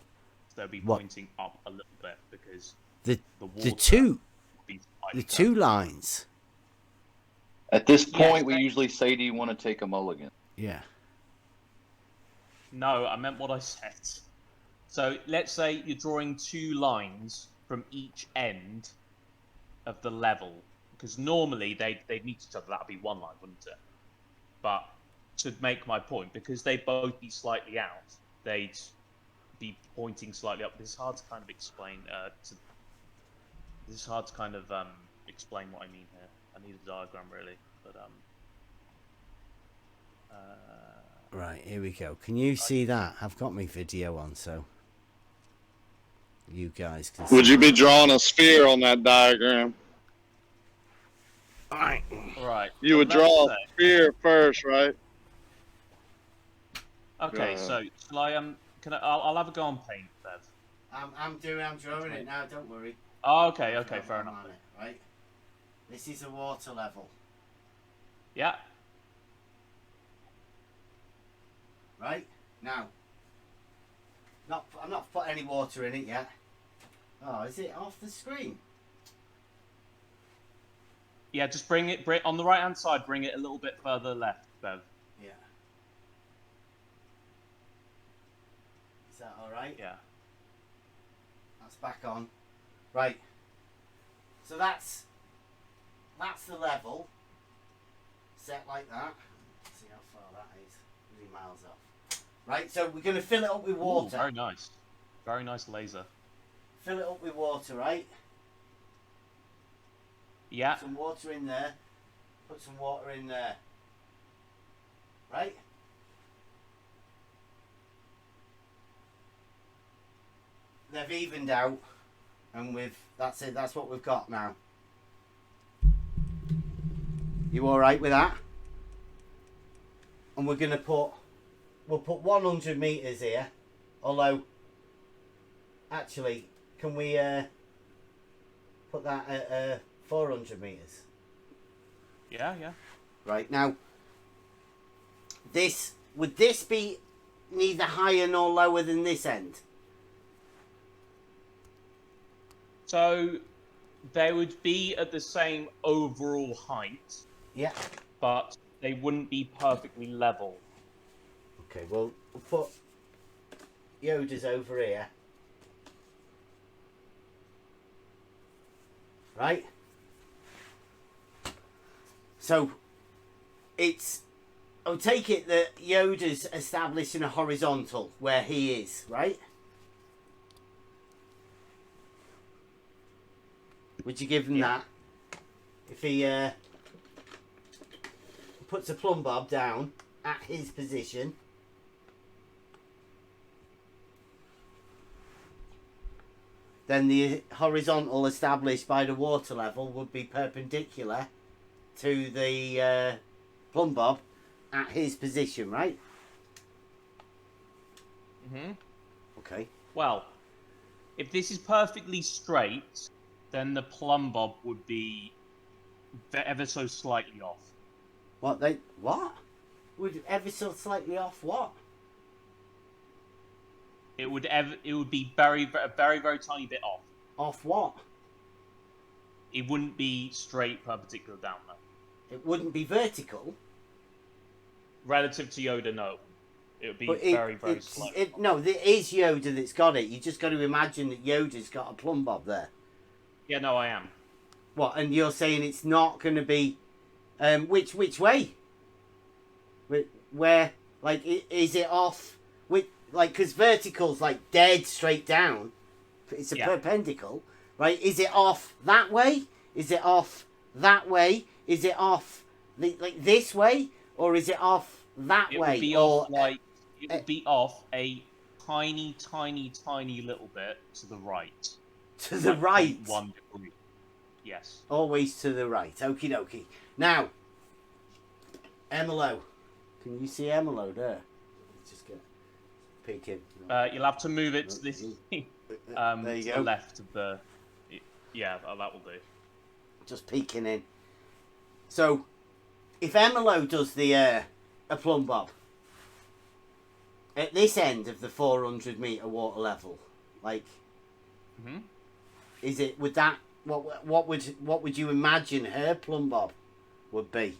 So they'll be What? pointing up a little bit because The water two would be slightly the two curved. lines. At this Yes, point, we they- usually say, "Do you want to take a mulligan?" Yeah. No, I meant what I said. So let's say you're drawing two lines from each end of the level, because normally they'd meet each other. That'd be one line, wouldn't it? But to make my point, because they'd both be slightly out, they'd be pointing slightly up. This is hard to kind of explain. This is hard to kind of explain what I mean here. I need a diagram really, but Right, here we go. Can you see that? I've got my video on, so you guys can see. Would you be drawing a sphere on that diagram? Alright. right. You would let's draw a say- sphere first, right? Okay, so shall I I'll have a go on paint, Bev. I'm drawing it now, don't worry. Oh, okay, fair I'm enough. on it, right? This is a water level. Yeah. Right? Now. I'm not put any water in it yet. Oh, is it off the screen? Yeah, just bring it on the right hand side, bring it a little bit further left, Bev. Yeah. Is that alright? Yeah. That's back on. Right. So that's the level. Set like that. Let's see how far that is. 3 miles off. Right, so we're going to fill it up with water. Ooh, very nice. Very nice laser. Fill it up with water, right? Yeah. Some water in there. Put some water in there. Right? They've evened out, and that's it. That's what we've got now. You all right with that? And we're gonna we'll put 100 meters here. Although, actually, can we put that at 400 meters? Yeah. Right now, would this be neither higher nor lower than this end? So they would be at the same overall height, Yeah. but they wouldn't be perfectly level. Okay, well, we'll put Yoda's over here. Right? So, I'll take it that Yoda's establishing a horizontal where he is, right? Would you give him that? If he puts a plumb bob down at his position. Then the horizontal established by the water level would be perpendicular to the plumb bob at his position, right? Mm-hmm. Okay. Well, if this is perfectly straight, then the plumb bob would be ever so slightly off. What? Would ever so slightly off what? It would be very, very, very tiny bit off. Off what? It wouldn't be straight perpendicular down though. It wouldn't be vertical. Relative to Yoda, no. It would be But very, very slight. No, it is Yoda that's got it. You just got to imagine that Yoda's got a plumb bob there. Yeah, no, I am. What? And you're saying it's not going to be which way? Where? Like, is it off with like because vertical's like dead straight down? It's a perpendicular, right? Is it off that way? Is it off that way? Is it off like this way, or is it off that way? Would be or off like it would be off a tiny, tiny, tiny little bit to the right. To the right. 1 degree. Yes. Always to the right. Okie dokie. now, Emilo. Can you see Emilo there? Let's just get peeking. You'll have to move it to the there you to go. the left of the. Yeah, that will do. Just peeking in. So, if Emilo does the a plumb bob at this end of the 400-meter water level, like, is it? Would that what would you imagine her plumb bob would be?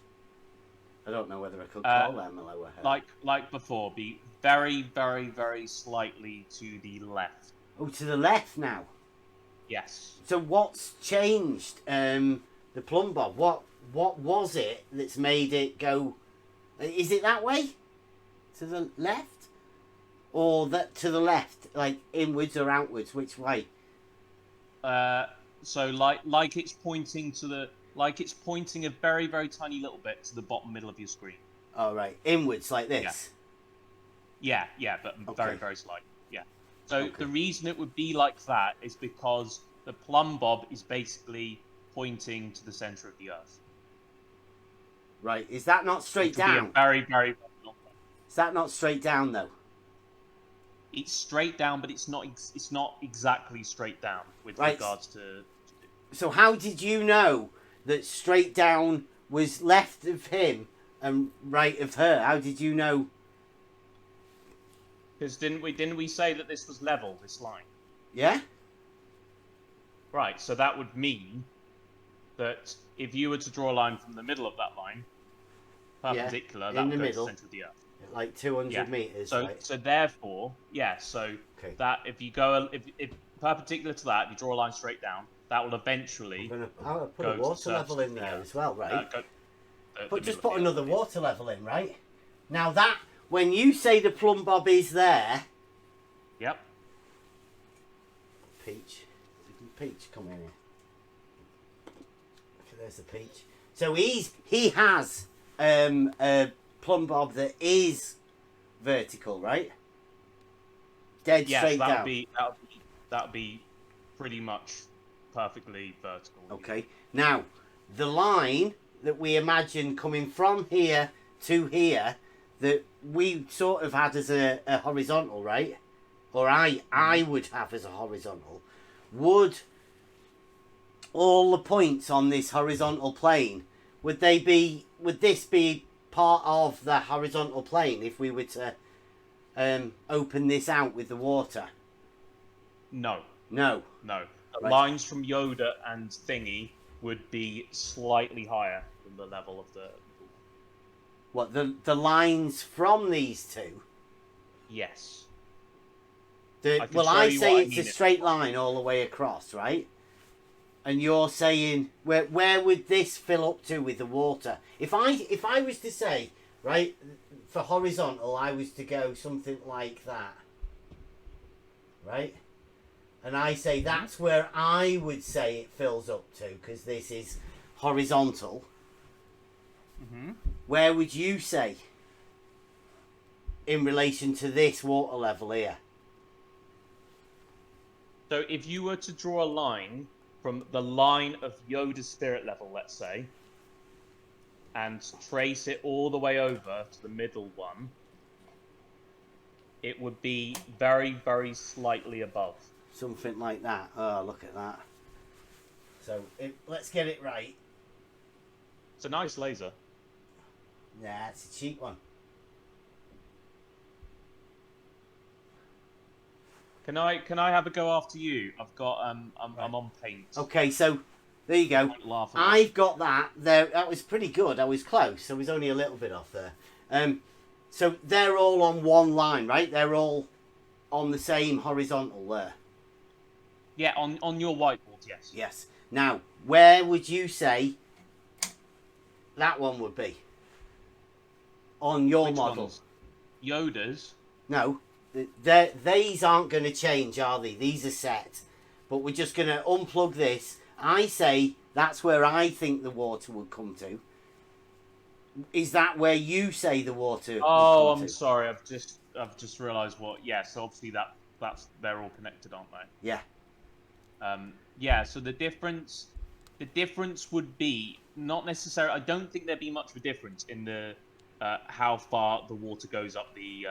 I don't know whether I could call Emilo a her. Like before, be very, very, very slightly to the left. Oh, to the left now. Yes. So what's changed? The plumb bob. What was it that's made it go? Is it that way? To the left, or that to the left, like inwards or outwards? Which way? So like it's pointing to the it's pointing a very, very tiny little bit to the bottom middle of your screen. Oh right, inwards like this. Yeah, but Okay. very, very slight. Yeah. So the reason it would be like that is because the plumb bob is basically pointing to the center of the Earth. Right. Is that not straight It would be down? a very, very, very long way. Is that not straight down though? It's straight down, but it's not exactly straight down with Right. regards to. So how did you know that straight down was left of him and right of her? How did you know? Because didn't we say that this was level, this line? Yeah. Right. So that would mean that if you were to draw a line from the middle of that line, perpendicular, in that the would go to middle. the center of the Earth. Like 200 meters. So right? so therefore, so Okay. that if you go if perpendicular to that, you draw a line straight down, that will eventually I'll put go a to water the level surface in of the there Earth. as well, right? But Just put another water level in, right? Now that, when you say the plumb bob is there... Yep. Peach. Peach, come in here. Okay, there's the peach. So he has a plumb bob that is vertical, right? Dead straight down. That'd be pretty much perfectly vertical. Okay. Now, the line that we imagine coming from here to here, that we sort of had as a horizontal, right? Or I would have as a horizontal. Would all the points on this horizontal plane, would this be part of the horizontal plane if we were to open this out with the water? No. No. The Right. lines from Yoda and Thingy would be slightly higher than the level of the. What, the lines from these two? Yes. Well, I say it's a straight line all the way across, right? And you're saying where would this fill up to with the water? If I was to say, right, for horizontal, I was to go something like that, right? And I say that's where I would say it fills up to, because this is horizontal. Where would you say in relation to this water level here? So if you were to draw a line from the line of Yoda's spirit level, let's say, and trace it all the way over to the middle one, it would be very, very slightly above. Something like that. Oh, look at that. So let's get it right. It's a nice laser. Yeah, it's a cheap one. Can I have a go after you? I've got I'm on paint. Okay, so there you go. Don't laugh at I've got that there. That was pretty good. I was close. I was only a little bit off there. So they're all on one line, right? They're all on the same horizontal there. Yeah, on your whiteboard, yes. Yes. Now, where would you say that one would be on your Which model? ones? Yoda's. No, these aren't going to change, are they? These are set. But we're just going to unplug this. I say that's where I think the water would come to. Is that where you say the water? Oh, would come I'm to? sorry. I've just realised what. Yeah, so obviously that's they're all connected, aren't they? Yeah. Yeah. So the difference would be not necessarily. I don't think there'd be much of a difference in the how far the water goes up the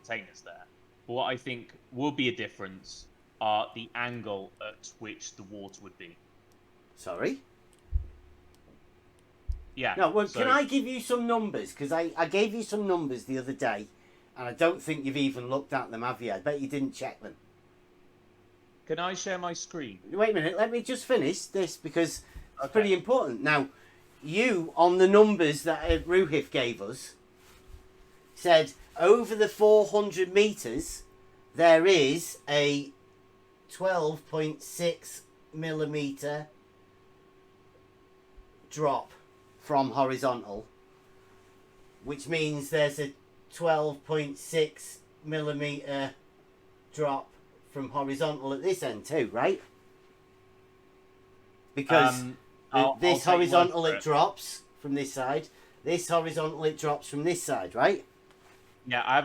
containers there. But what I think would be a difference are the angle at which the water would be. Sorry? Yeah. No, well, so, can I give you some numbers? Because I gave you some numbers the other day, and I don't think you've even looked at them, have you? I bet you didn't check them. Can I share my screen? Wait a minute, let me just finish this, because it's Okay. pretty important. Now, you, on the numbers that Ruhif gave us, said over the 400 metres, there is a 12.6 millimetre drop from horizontal, which means there's a 12.6 millimetre drop from horizontal at this end too, right? Because this horizontal it drops from this side, this horizontal it drops from this side, right? Yeah, I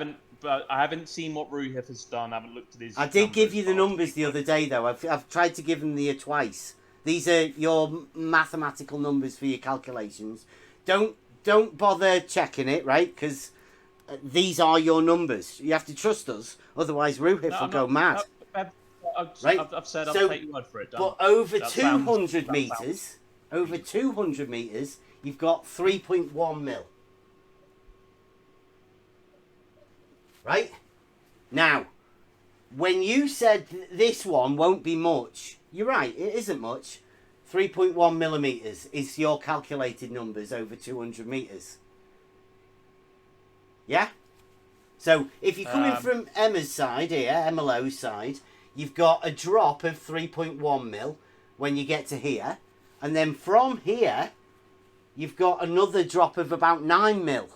haven't seen what Ruhif has done. I haven't looked at his. I did give you the numbers the other day, though. I've tried to give them to you twice. These are your mathematical numbers for your calculations. Don't bother checking it, right? Because these are your numbers. You have to trust us, otherwise Ruhif will go mad. Right? I've said I'll take your word for it. But over 200 metres, over 200 metres, you've got 3.1 mil. Right? Now, when you said this one won't be much, you're right, it isn't much. 3.1 millimetres is your calculated numbers over 200 metres. Yeah? So, if you're coming from Emma's side here, Emma Lowe's side, you've got a drop of 3.1 mil when you get to here. And then from here, you've got another drop of about 9 mil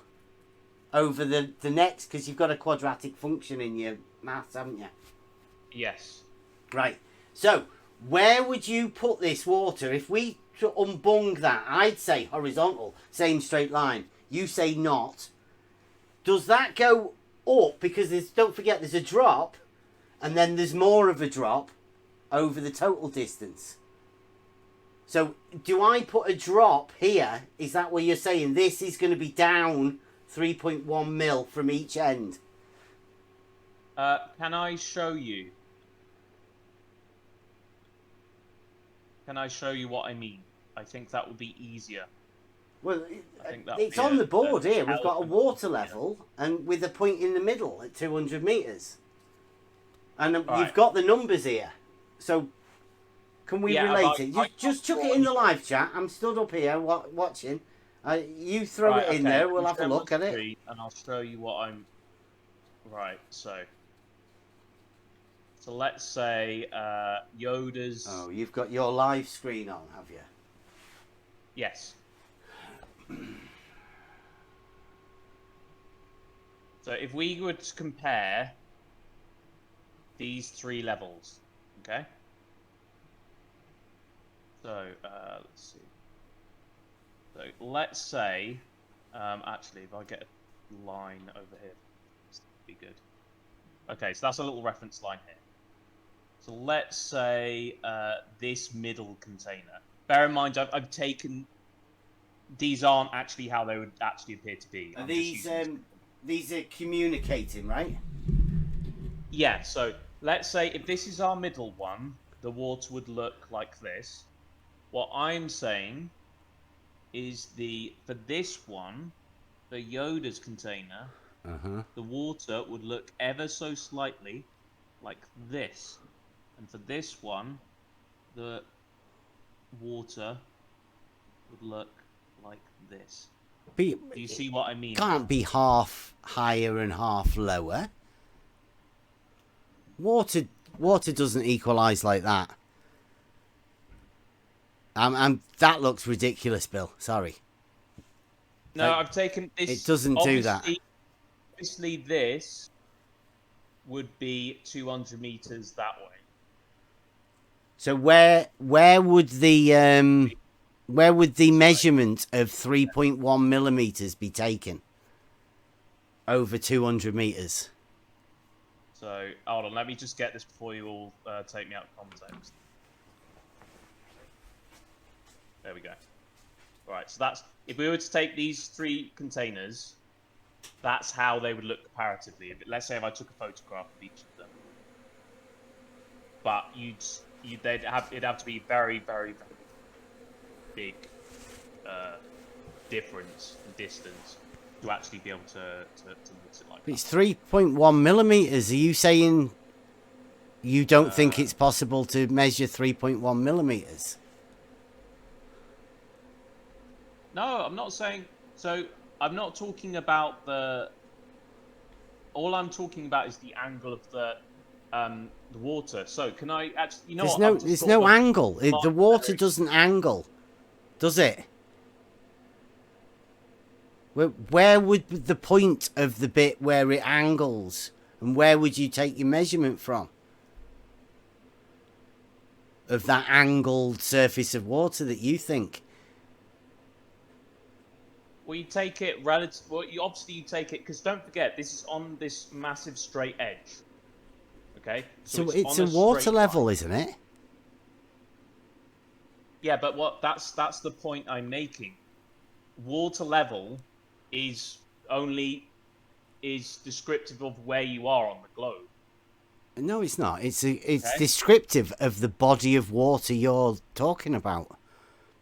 over the next, because you've got a quadratic function in your maths, haven't you? Yes. Right. So, where would you put this water? If we unbung that, I'd say horizontal, same straight line. You say not. Does that go up? Because don't forget, there's a drop, and then there's more of a drop over the total distance. So, do I put a drop here? Is that what you're saying? This is going to be down 3.1 mil from each end. Can I show you? Can I show you what I mean? I think that would be easier. Well, I think that it's would be on the board here. We've got a element. water level and with a point in the middle at 200 metres. And you've got the numbers here. So, can we relate it? Just chuck it in the live chat. I'm stood up here watching. You throw it in there. We'll have a look at it. And I'll show you what I'm... Right, so let's say Yoda's... Oh, you've got your live screen on, have you? Yes. So if we would compare these three levels, okay? So, let's see. So let's say, actually, if I get a line over here, this would be good. Okay, so that's a little reference line here. So let's say this middle container. Bear in mind, I've taken... These aren't actually how they would actually appear to be. Are these are communicating, right? Yeah, so let's say if this is our middle one, the water would look like this. What I'm saying is for this one, the Yoda's container, the water would look ever so slightly like this. And for this one, the water would look like this. Do you see what I mean? Can't be half higher and half lower. Water doesn't equalise like that. That looks ridiculous, Bill. Sorry. No, I've taken this. It doesn't do that. obviously this would be 200 meters that way. So where would the measurement of 3.1 millimeters be taken over 200 meters? So hold on, let me just get this before you all take me out of context. There we go. Right, so that's, if we were to take these 3 containers, that's how they would look comparatively. Let's say if I took a photograph of each of them, but it'd have to be very, very, very big difference in distance to actually be able to mix it like that. It's 3.1 millimeters. Are you saying you don't think it's possible to measure 3.1 millimeters? No, I'm not saying. So I'm not talking about all I'm talking about is the angle of the water. So can I actually? There's no angle. The water doesn't angle, does it? Where would the point of the bit where it angles, and where would you take your measurement from? Of that angled surface of water that you think? Well, you take it relative. Well, you take it because don't forget this is on this massive straight edge. Okay, so it's a water level, isn't it? Yeah, but that's the point I'm making. Water level is descriptive of where you are on the globe. No, it's not. It's descriptive of the body of water you're talking about.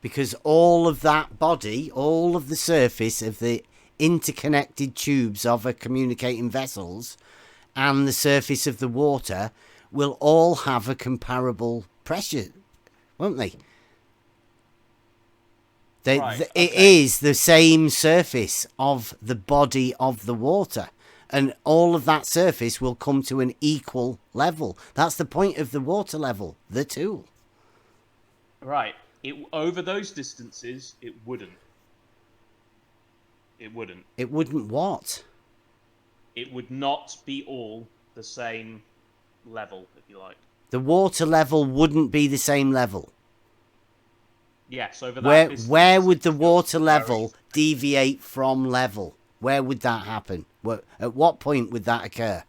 Because all of that body, all of the surface of the interconnected tubes of a communicating vessels and the surface of the water will all have a comparable pressure, won't they? It is the same surface of the body of the water. And all of that surface will come to an equal level. That's the point of the water level, the tool. Right. Over those distances, it wouldn't. It wouldn't. It wouldn't what? It would not be all the same level, if you like. The water level wouldn't be the same level. Yes, over that distance. Where would the water level deviate from level? Where would that happen? At what point would that occur?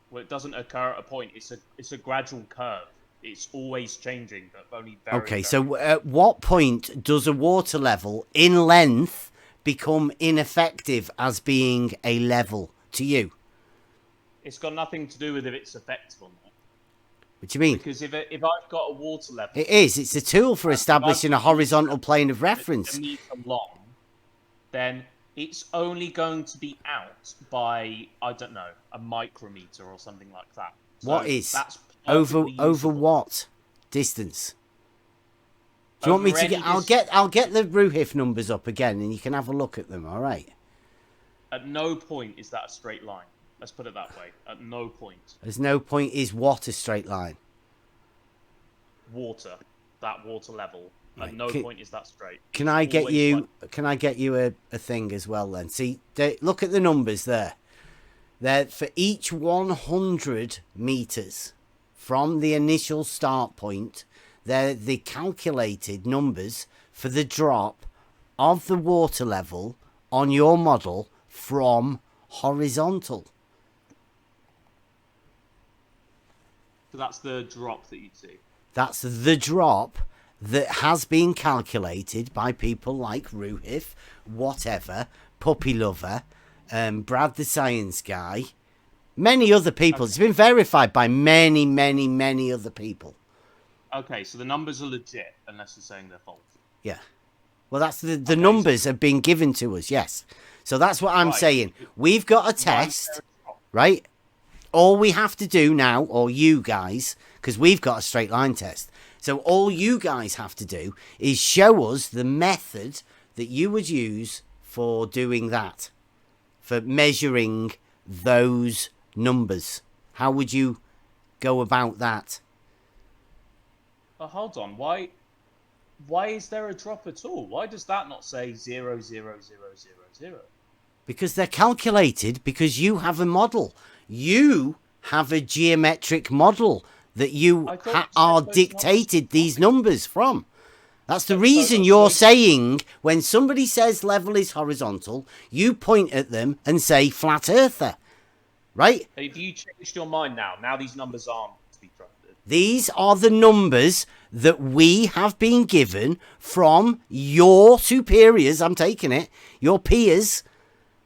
Well, it doesn't occur at a point. It's a gradual curve. It's always changing, but only very. Okay, so at what point does a water level in length become ineffective as being a level to you? It's got nothing to do with if it's effective or not. What do you mean? Because if I've got a water level, it is. It's a tool for establishing a horizontal plane of reference. A meter long, then it's only going to be out by, I don't know, a micrometer or something like that. So what is? That's over what distance? Do you want me to get? I'll get the RUHIF numbers up again, and you can have a look at them. All right. At no point is that a straight line. Let's put it that way. At no point. There's no point is what a straight line? Water. That water level. At no point is that straight. Can I get you? Can I get you a thing as well then? See, look at the numbers there. They're for each 100 meters from the initial start point. They're the calculated numbers for the drop of the water level on your model from horizontal. So that's the drop that you see. That's the drop that has been calculated by people like RUHIF, whatever, Puppy Lover, Brad the Science Guy, many other people. Okay. It's been verified by many, many, many other people. Okay, so the numbers are legit, unless you're saying they're false. Yeah. Well, that's the numbers have been given to us, yes. So that's what I'm saying. We've got a test, right? All we have to do now, or you guys, because we've got a straight line test. So all you guys have to do is show us the method that you would use for doing that, for measuring those numbers. How would you go about that? Oh, hold on. Why is there a drop at all? Why does that not say 0, 0, 0, 0, 0? Because they're calculated because you have a model. You have a geometric model that you I thought you said are those dictated numbers- these numbers from. That's the So- reason so- you're so- saying when somebody says level is horizontal, you point at them and say flat earther, right? Have you changed your mind now? Now these numbers aren't to be trusted. These are the numbers that we have been given from your superiors, I'm taking it, your peers,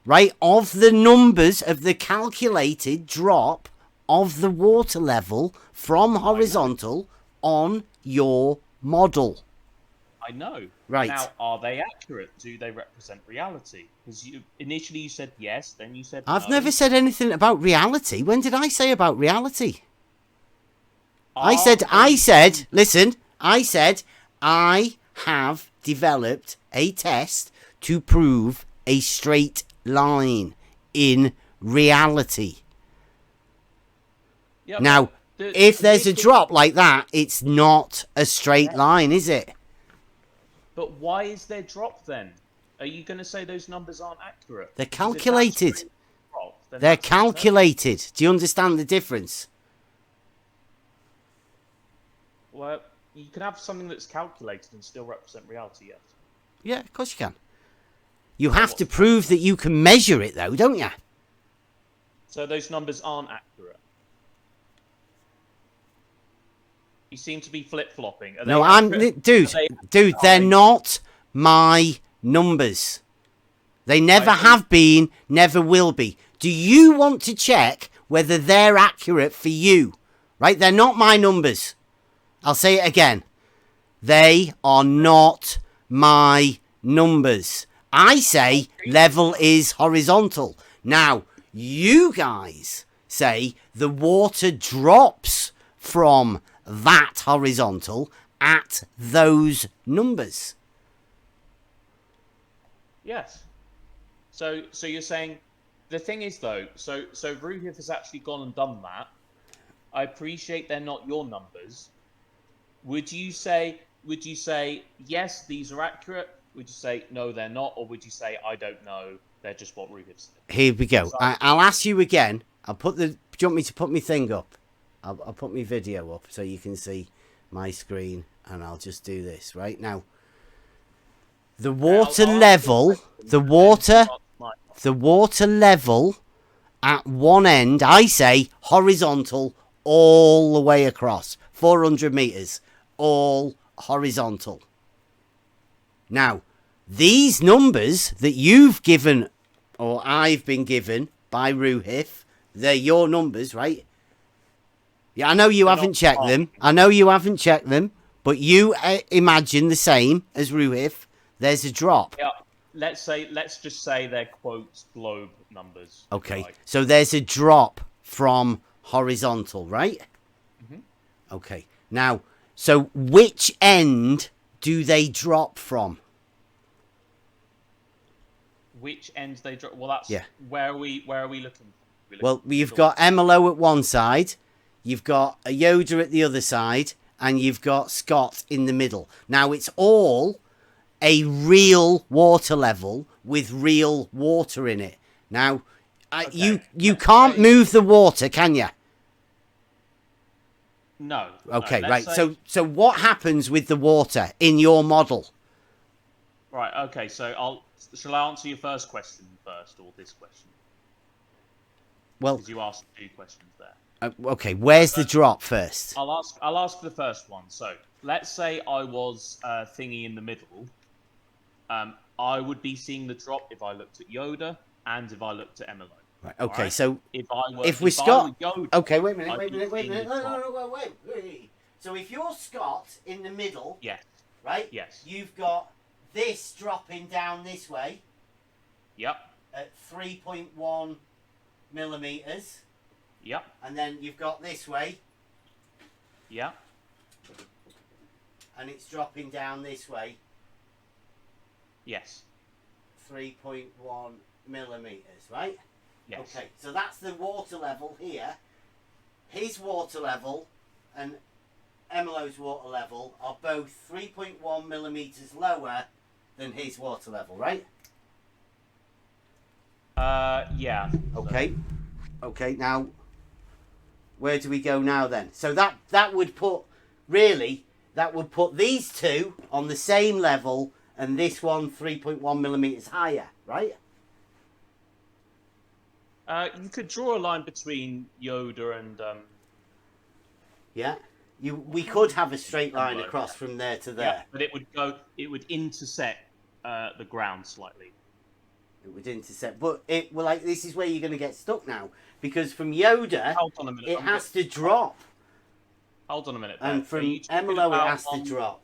right, of the numbers of the calculated drop of the water level from horizontal on your model. I know. Right. Now, are they accurate? Do they represent reality? Because initially you said yes, then you said I've no. never said anything about reality. When did I say about reality? I said, listen, I said, I have developed a test to prove a straight line in reality. Yeah, Now, but if there's a with the- drop like that, it's not a straight line, is it? But why is there drop then? Are you going to say those numbers aren't accurate? They're Because if that's calculated. really drop, then They're that's absurd. calculated. Do you understand the difference? Well, you can have something that's calculated and still represent reality, yes. Yeah, of course you can. You have to prove that you can measure it, though, don't you? So those numbers aren't accurate. You seem to be flip-flopping. Are No, they I'm... accurate? Dude, Are they're they- not my numbers. They never I- have been, never will be. Do you want to check whether they're accurate for you? Right? They're not my numbers. I'll say it again. They are not my numbers. I say level is horizontal. Now, you guys say the water drops from that horizontal at those numbers. Yes. So you're saying the thing is though, so Ruhif has actually gone and done that. I appreciate they're not your numbers. Would you say yes, these are accurate? Would you say no, they're not, or would you say I don't know, they're just what Ruhif said? Here we go. I'll ask you again. Do you want me to put my thing up? I'll put my video up so you can see my screen, and I'll just do this right now. The water level, the water level at one end, I say horizontal all the way across, 400 meters, all horizontal. Now, these numbers that you've given, or I've been given by Ruhif, they're your numbers, right? Yeah, I know you haven't checked them. But you imagine the same as Ruhif. There's a drop. Yeah. Let's just say they're quotes globe numbers. Okay, Right. so there's a drop from horizontal, right? Mhm. Okay, now, so which end do they drop from? Which ends they drop? Well, that's Yeah. Where are we looking? Well, you've got Emilo at one side, you've got a Yoda at the other side, and you've got Scott in the middle. Now, it's all a real water level with real water in it. Now, you can't move the water, can you? No. Okay, no, right. let's say- So what happens with the water in your model? Right. Okay. So shall I answer your first question first, or this question? Well, Because you asked two questions there. okay. Where's the drop first? I'll ask the first one. So let's say I was thingy in the middle. I would be seeing the drop if I looked at Yoda and if I looked at Emilo. Right. Okay. Right? So if I were if we if I Scott, were Yoda, okay. Wait a minute. I'd Wait a be minute. Wait a seeing minute. the No, drop. wait. So if you're Scott in the middle, Yes. right? Yes. You've got this dropping down this way Yep. at 3.1 millimeters, Yep. and then you've got this way, Yep. and it's dropping down this way, Yes. 3.1 millimeters, right? Yes. Okay, so that's the water level here. His water level and Emilo's water level are both 3.1 millimeters lower than his water level, right? Yeah. Okay. Okay, now, where do we go now then? So that would put, really, that would put these two on the same level and this one 3.1 millimeters higher, right? You could draw a line between Yoda and Yeah. We could have a straight line across from there to there. Yeah, but it would intersect the ground slightly. It would intersect, but this is where you're going to get stuck now, because from Yoda, Hold on a minute, it has to drop, Hold on a minute. and Bev. from Are you talking Emilo, it about has to drop.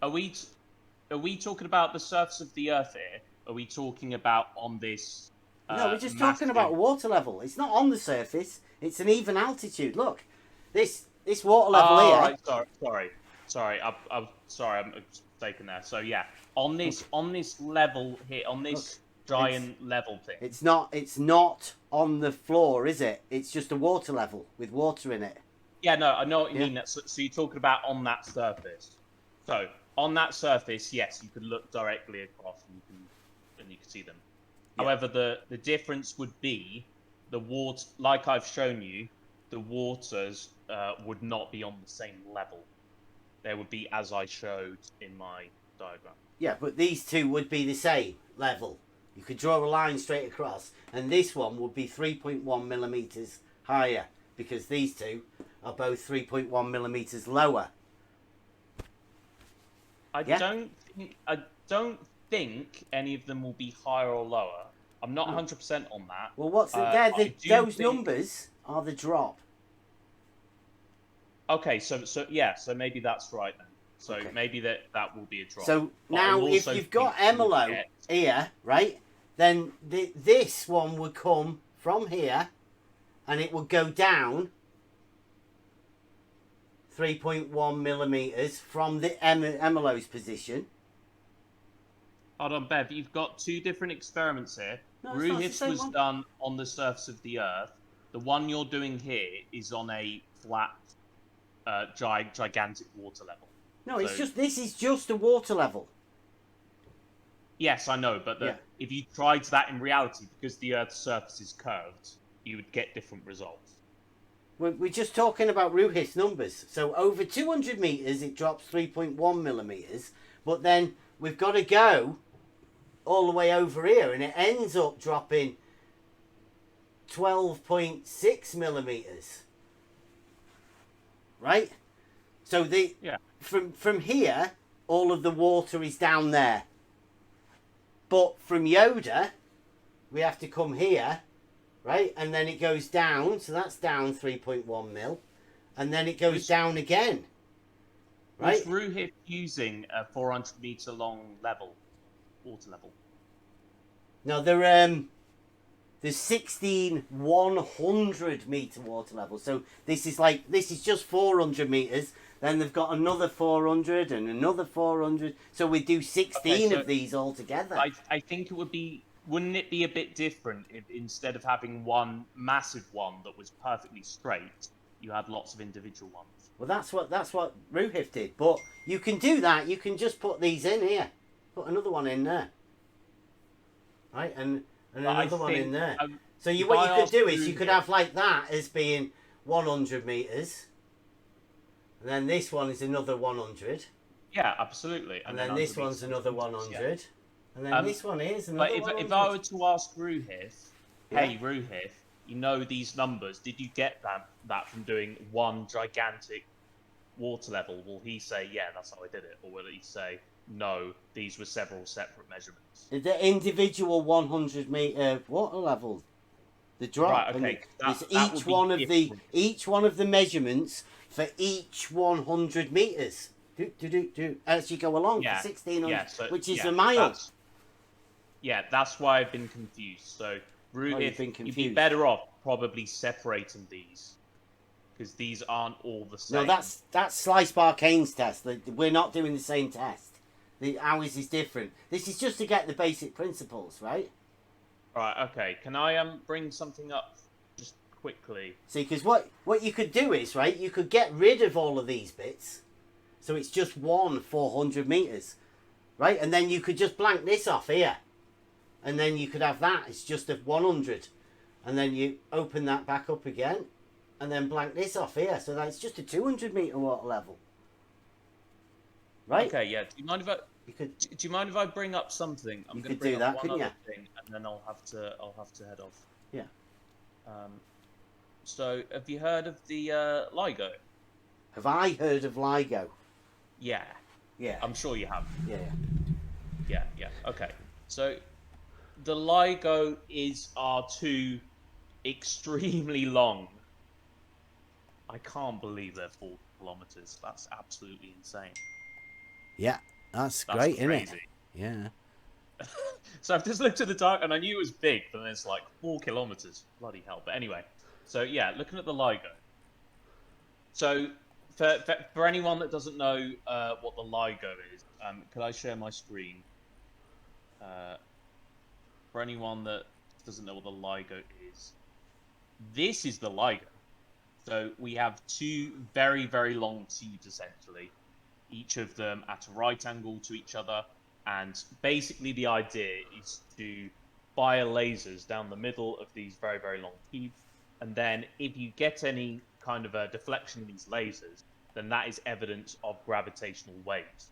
Are we talking about the surface of the Earth here? Are we talking about on this? No, we're just talking about water level. It's not on the surface. It's an even altitude. Look, this water level here. Right, sorry. I'm sorry. I'm mistaken there. So yeah, on this level here, on this giant level thing. It's not on the floor, is it? It's just a water level with water in it. Yeah, no, I know what you mean. So you're talking about on that surface. So on that surface, yes, you could look directly across and you can see them. Yeah. However, the difference would be the water, like I've shown you, the waters would not be on the same level. They would be as I showed in my diagram. Yeah, but these two would be the same level. You could draw a line straight across, and this one would be 3.1 millimeters higher, because these two are both 3.1 millimeters lower. I don't think any of them will be higher or lower. I'm not 100% on that. Well, those numbers are the drop. Okay, so maybe that's right then. So maybe that will be a drop. So now, if you've got Emilo here, right, then this one would come from here, and it would go down 3.1 millimeters from the Emilo's position. Hold on, Bev. You've got two different experiments here. No, Ruhif's was done on the surface of the Earth. The one you're doing here is on a flat, gigantic water level. No, this is just a water level. Yes, I know, but if you tried that in reality, because the Earth's surface is curved, you would get different results. We're just talking about Ruhif's numbers. So over 200 meters, it drops 3.1 millimeters, but then we've got to go all the way over here, and it ends up dropping 12.6 millimeters. Right? So from here, all of the water is down there. But from Yoda, we have to come here, right? And then it goes down, so that's down 3.1 mil. And then it goes down again. Right? Was Ruhif using a 400 meter long water level? No, there's 16 100 meter water level. So this is just 400 meters. Then they've got another 400 and another 400. So we do 16 of these all together. I think it would be. Wouldn't it be a bit different if instead of having one massive one that was perfectly straight, you had lots of individual ones? Well, that's what Ruhif did. But you can do that. You can just put these in here. Put another one in there. Right, and another one in there. So what you could do is you could have like that as being 100 meters. And then this one is another 100. Yeah, absolutely. And then this one's another 100. Yeah. And then this one is another 100. But if I were to ask Ruhif, hey Ruhif, you know these numbers, did you get that from doing one gigantic water level? Will he say, yeah, that's how I did it? Or will he say, no, these were several separate measurements? The individual 100 meter water level. The drop. Right, okay. Each one of the measurements for each 100 meters. As you go along for 1600, which is a mile. That's why I've been confused. So, Ruhif, you'd be better off probably separating these, because these aren't all the same. No, that's Slice Barkane's test. We're not doing the same test. Ours is different. This is just to get the basic principles, right? Right, okay. Can I bring something up just quickly? See, because what you could do is, right, you could get rid of all of these bits. So it's just one 400 meters, right? And then you could just blank this off here. and then you could have that. It's just a 100, and then you open that back up again, and then blank this off here. So that's just a 200-meter water level, right? Okay, yeah. Do you mind if I? You could. Do you mind if I bring up something? I'm You going to could bring do up that, one couldn't other you? thing, and then I'll have to head off. Yeah. So, have you heard of the LIGO? Have I heard of LIGO? Yeah. Yeah. I'm sure you have. Yeah. Yeah. Okay. So, the LIGO are two extremely long. I can't believe they're 4 kilometers. That's absolutely insane. Yeah. That's great, isn't it? crazy. Yeah. So I've just looked at the dark, and I knew it was big, but then it's like 4 kilometers. Bloody hell! But anyway, so yeah, looking at the LIGO. So for anyone that doesn't know what the LIGO is, could I share my screen? For anyone that doesn't know what the LIGO is, this is the LIGO. So we have two very, very long tubes, essentially, each of them at a right angle to each other. And basically the idea is to fire lasers down the middle of these very, very long tubes. And then if you get any kind of a deflection in these lasers, then that is evidence of gravitational waves.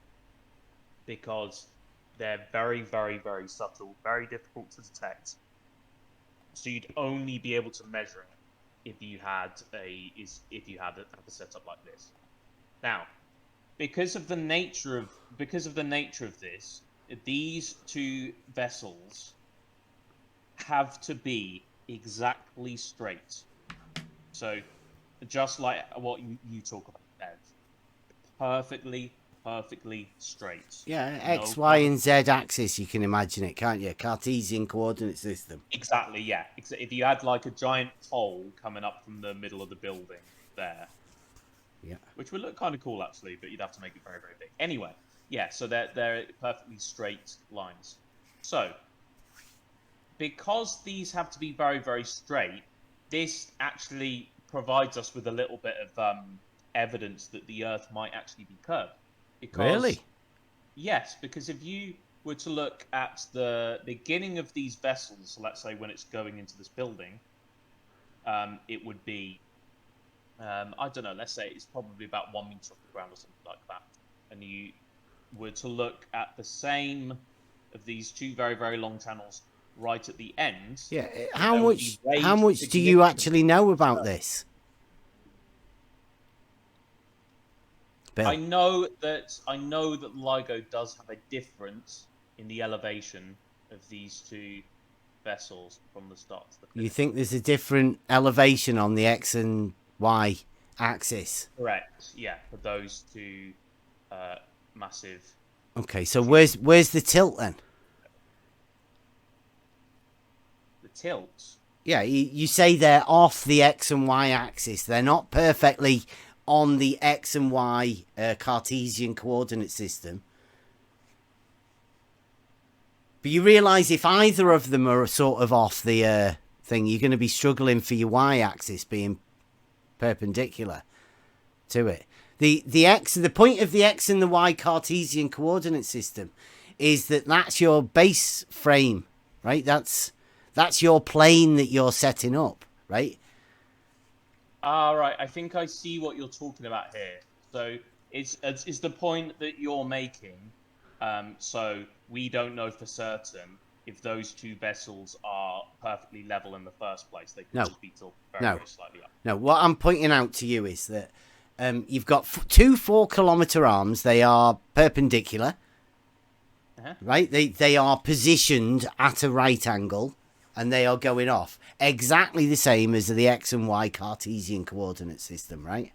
Because they're very, very, very subtle, very difficult to detect. So you'd only be able to measure it if you had a setup like this. Now, because of the nature of this, these two vessels have to be exactly straight. So, just like what you talk about, Ed, perfectly straight. Yeah, X, Y, and Z axis, you can imagine it, can't you? Cartesian coordinate system. Exactly, yeah. If you had like a giant pole coming up from the middle of the building there, yeah, which would look kind of cool actually, but you'd have to make it very, very big. Anyway, yeah, so they're perfectly straight lines. So, because these have to be very, very straight, this actually provides us with a little bit of evidence that the Earth might actually be curved. Because, really? Yes, because if you were to look at the beginning of these vessels, let's say when it's going into this building, it would be, I don't know, let's say it's probably about 1 meter off the ground or something like that. And you were to look at the same of these two very, very long channels right at the end. Yeah, how much do you actually know about this? Bill. I know that LIGO does have a difference in the elevation of these two vessels from the start to the finish. You think there's a different elevation on the X and Y axis? Correct. Yeah, for those two massive. Okay, so where's the tilt then? The tilt. Yeah, you say they're off the X and Y axis. They're not perfectly on the X and Y Cartesian coordinate system. But you realise if either of them are sort of off the thing, you're going to be struggling for your Y axis being perpendicular to it. The point of the X and the Y Cartesian coordinate system is that's your base frame, right? That's your plane that you're setting up, right? Right. I think I see what you're talking about here. So it's the point that you're making. So we don't know for certain if those two vessels are perfectly level in the first place. They could just be tilted very slightly up. No, what I'm pointing out to you is that you've got two 4-kilometer arms. They are perpendicular, right? They are positioned at a right angle, and they are going off exactly the same as the X and Y Cartesian coordinate system, right?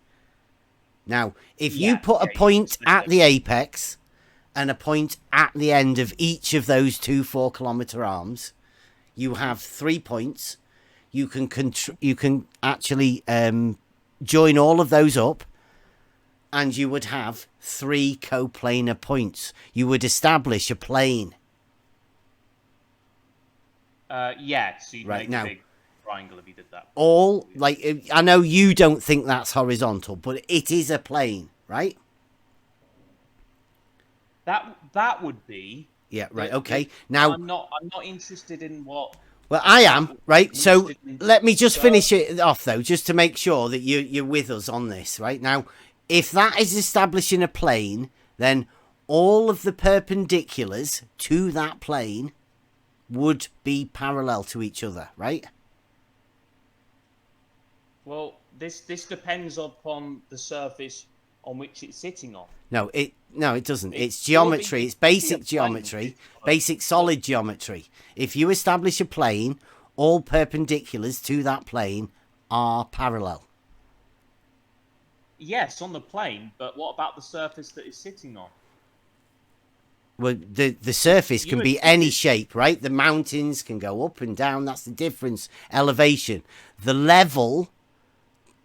Now, if you put a point at the apex and a point at the end of each of those two 4-kilometer arms, you have 3 points. You can actually join all of those up, and you would have 3 coplanar points. You would establish a plane. So you'd make a big triangle if you did that. I know you don't think that's horizontal, but it is a plane, right? That would be Yeah, right. Okay. Now, I'm not interested in what. well, I am, right? So let me just So- finish it off, though, just to make sure that you're with us on this, right? Now, if that is establishing a plane, then all of the perpendiculars to that plane would be parallel to each other, right? Well, this depends upon the surface on which it's sitting on. No, it doesn't. It's It's still geometry. being- It's basic being a plane. geometry, basic solid geometry. If you establish a plane, all perpendiculars to that plane are parallel. Yes, on the plane, but what about the surface that it's sitting on? Well, the surface can You be would- any shape, right? The mountains can go up and down. That's the difference. Elevation. The level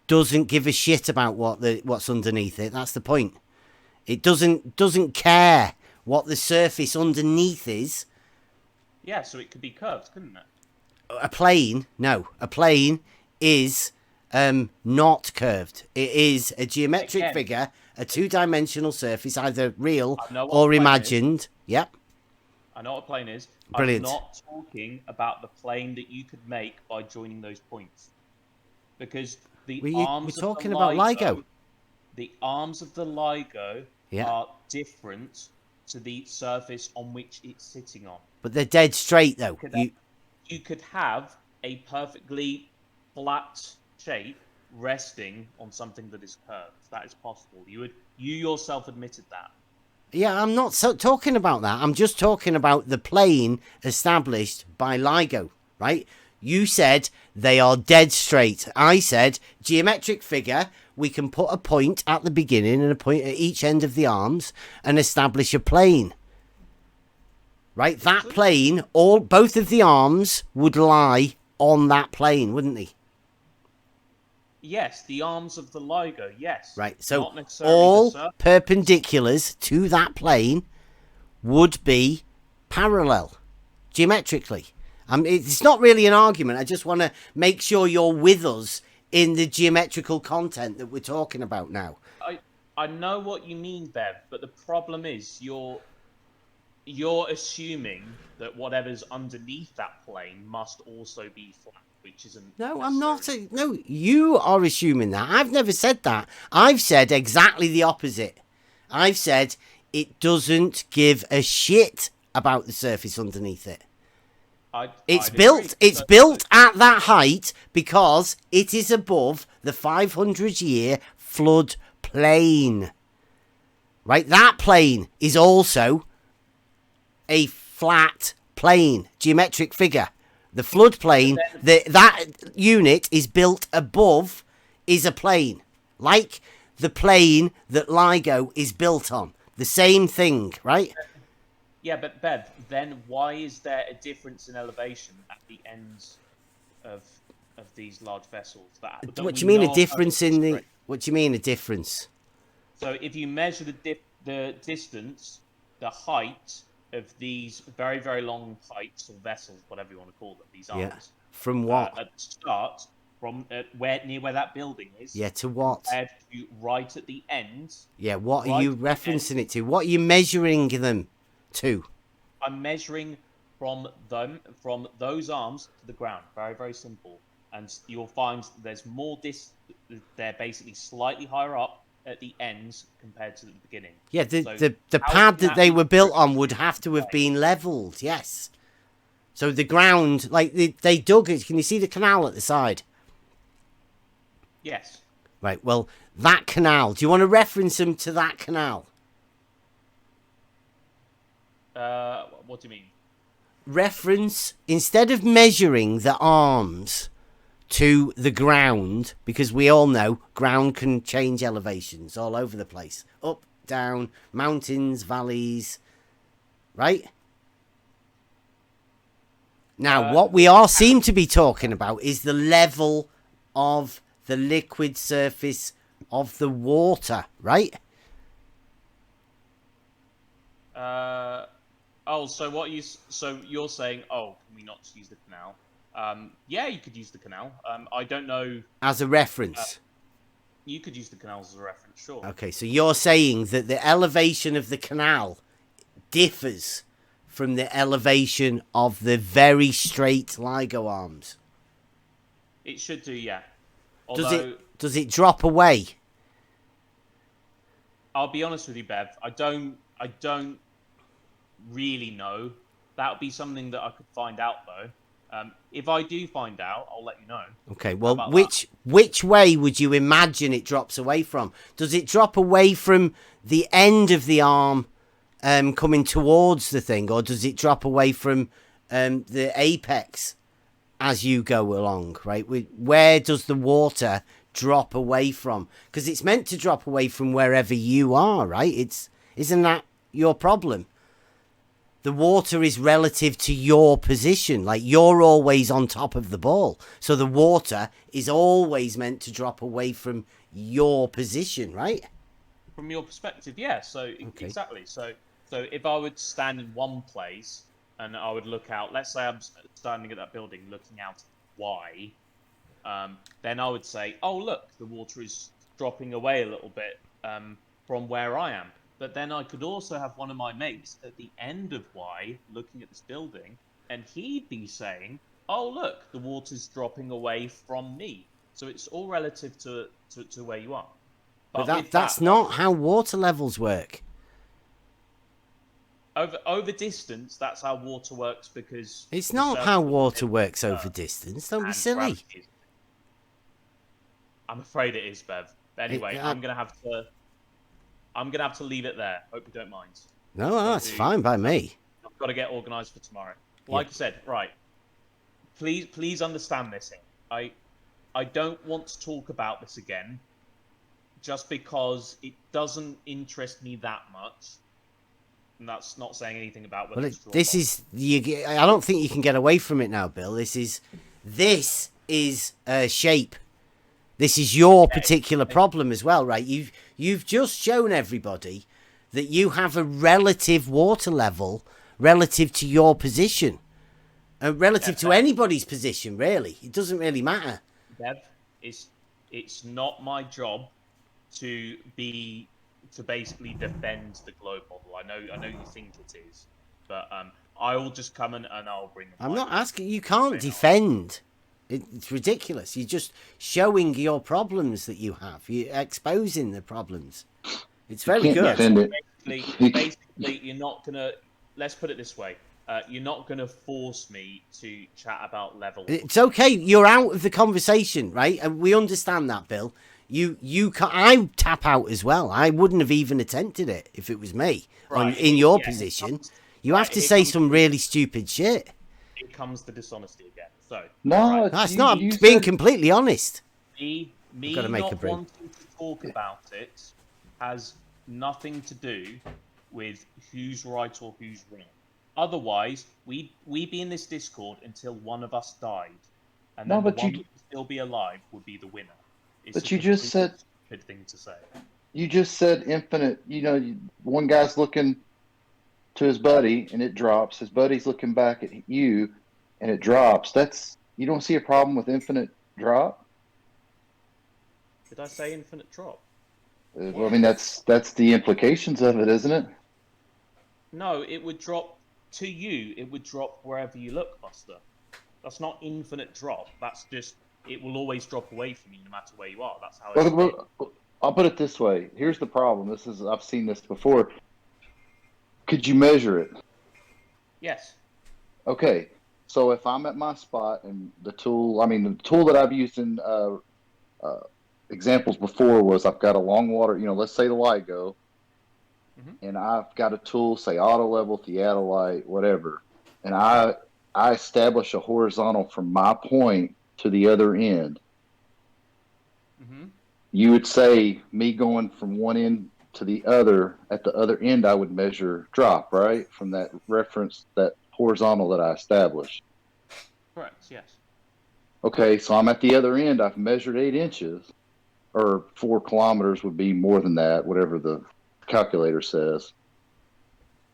doesn't give a shit about what's underneath it. That's the point. It doesn't care what the surface underneath is. Yeah, so it could be curved, couldn't it? A plane, no. A plane is not curved. It is a geometric Again. figure, a two-dimensional surface, either real I know what or a plane imagined. Yep. I know what a plane is. Brilliant. I'm not talking about the plane that you could make by joining those points. Because We're talking about LIGO. The arms of the LIGO Yeah. are different to the surface on which it's sitting on. But they're dead straight, though. You could have a perfectly flat shape resting on something that is curved. That is possible. You yourself admitted that. Yeah, I'm not talking about that. I'm just talking about the plane established by LIGO, right? You said they are dead straight. I said geometric figure. We can put a point at the beginning and a point at each end of the arms and establish a plane. Right? That plane, both of the arms would lie on that plane, wouldn't they? Yes, the arms of the LIGO, yes. Right. So Not necessarily all the surface. perpendiculars to that plane would be parallel geometrically. It's not really an argument. I just want to make sure you're with us in the geometrical content that we're talking about now. I know what you mean, Bev, but the problem is you're assuming that whatever's underneath that plane must also be flat, which isn't. No, I'm not. necessarily- No, you are assuming that. I've never said that. I've said exactly the opposite. I've said it doesn't give a shit about the surface underneath it. It's built at that height because it is above the 500-year flood plain. Right? That plane is also a flat plane, geometric figure. The flood plane, that unit is built above, is a plane. Like the plane that LIGO is built on. The same thing, right? Yeah, but Bev, then why is there a difference in elevation at the ends of these large vessels? What do you mean a difference in the... What do you mean a difference? So if you measure the distance, the height of these very, very long heights or vessels, whatever you want to call them, these arms. Yeah. From what? At the start, from near where that building is. Yeah, to what? Compared to right at the end. Yeah, what are you referencing it to? What are you measuring them to? I'm measuring from those arms to the ground. Very, very simple. And you'll find there's more they're basically slightly higher up at the ends compared to the beginning. Yeah, the how pad can that they be were built on would have to have been leveled, yes. So the ground, like they dug it. Can you see the canal at the side? Yes. Right, well, that canal, do you want to reference them to that canal? What do you mean? Reference, instead of measuring the arms to the ground, because we all know ground can change elevations all over the place. Up, down, mountains, valleys, right? Now, what we all seem to be talking about is the level of the liquid surface of the water, right? So you're saying, can we not just use the canal? Yeah, you could use the canal. I don't know. As a reference. You could use the canals as a reference, sure. Okay, so you're saying that the elevation of the canal differs from the elevation of the very straight LIGO arms? It should do, yeah. Although, Does it drop away? I'll be honest with you, Bev. I don't really know. That would be something that I could find out, though. If I do find out, I'll let you know. Okay, well, which way would you imagine it drops away from? Does it drop away from the end of the arm coming towards the thing, or does it drop away from the apex as you go along, right? Where does the water drop away from? Because it's meant to drop away from wherever you are, right? Isn't that your problem? The water is relative to your position. Like, you're always on top of the ball. So the water is always meant to drop away from your position, right? From your perspective, yeah. So, exactly. So if I would stand in one place and I would look out, let's say I'm standing at that building looking out Y, then I would say, oh, look, the water is dropping away a little bit from where I am. But then I could also have one of my mates at the end of Y looking at this building, and he'd be saying, oh, look, the water's dropping away from me. So it's all relative to where you are. But that's not how water levels work. Over distance, that's how water works, because... It's not how water works over distance. Don't be silly. I'm afraid it is, Bev. Anyway, I'm gonna have to leave it there. Hope you don't mind. No, that's fine by me. I've got to get organised for tomorrow. Like I said, right. Please understand this. I don't want to talk about this again, just because it doesn't interest me that much. And that's not saying anything about whether it's true or not. I don't think you can get away from it now, Bill. This is shape. This is your particular problem as well, right? You've just shown everybody that you have a relative water level relative to your position, relative to anybody's position. Really, it doesn't really matter. Bev, it's not my job to basically defend the globe model. I know you think it is, but I will just come and I'll bring. I'm not asking. You can't defend. It's ridiculous. You're just showing your problems that you have. You're exposing the problems. It's very good. Basically, you're not gonna. Let's put it this way. You're not gonna force me to chat about levels. It's okay. You're out of the conversation, right? And we understand that, Bill. You can. I tap out as well. I wouldn't have even attempted it if it was me. Right. In your position, you have to say some really stupid shit. It comes to dishonesty again. So no, that's not being completely honest. Me not wanting to talk about it has nothing to do with who's right or who's wrong. Otherwise, we'd be in this Discord until one of us died, and then the one who would still be alive would be the winner. But you just said good thing to say. You just said infinite. One guy's looking to his buddy and it drops. His buddy's looking back at you and it drops. You don't see a problem with infinite drop? Did I say infinite drop? Well, I mean, that's the implications of it, isn't it? No, it would drop to you. It would drop wherever you look, Buster. That's not infinite drop. That's just, it will always drop away from you no matter where you are. That's how it is. I'll put it this way. Here's the problem. I've seen this before. Could you measure it? Yes. Okay. So if I'm at my spot and the tool that I've used in examples before was I've got a long water, let's say the LIGO, and I've got a tool, say auto level, theodolite, whatever, and I establish a horizontal from my point to the other end. You would say me going from one end to the other, at the other end I would measure drop, right? From that reference, that horizontal that I established. Correct, yes. Okay, so I'm at the other end. I've measured 8 inches, or 4 kilometers would be more than that, whatever the calculator says.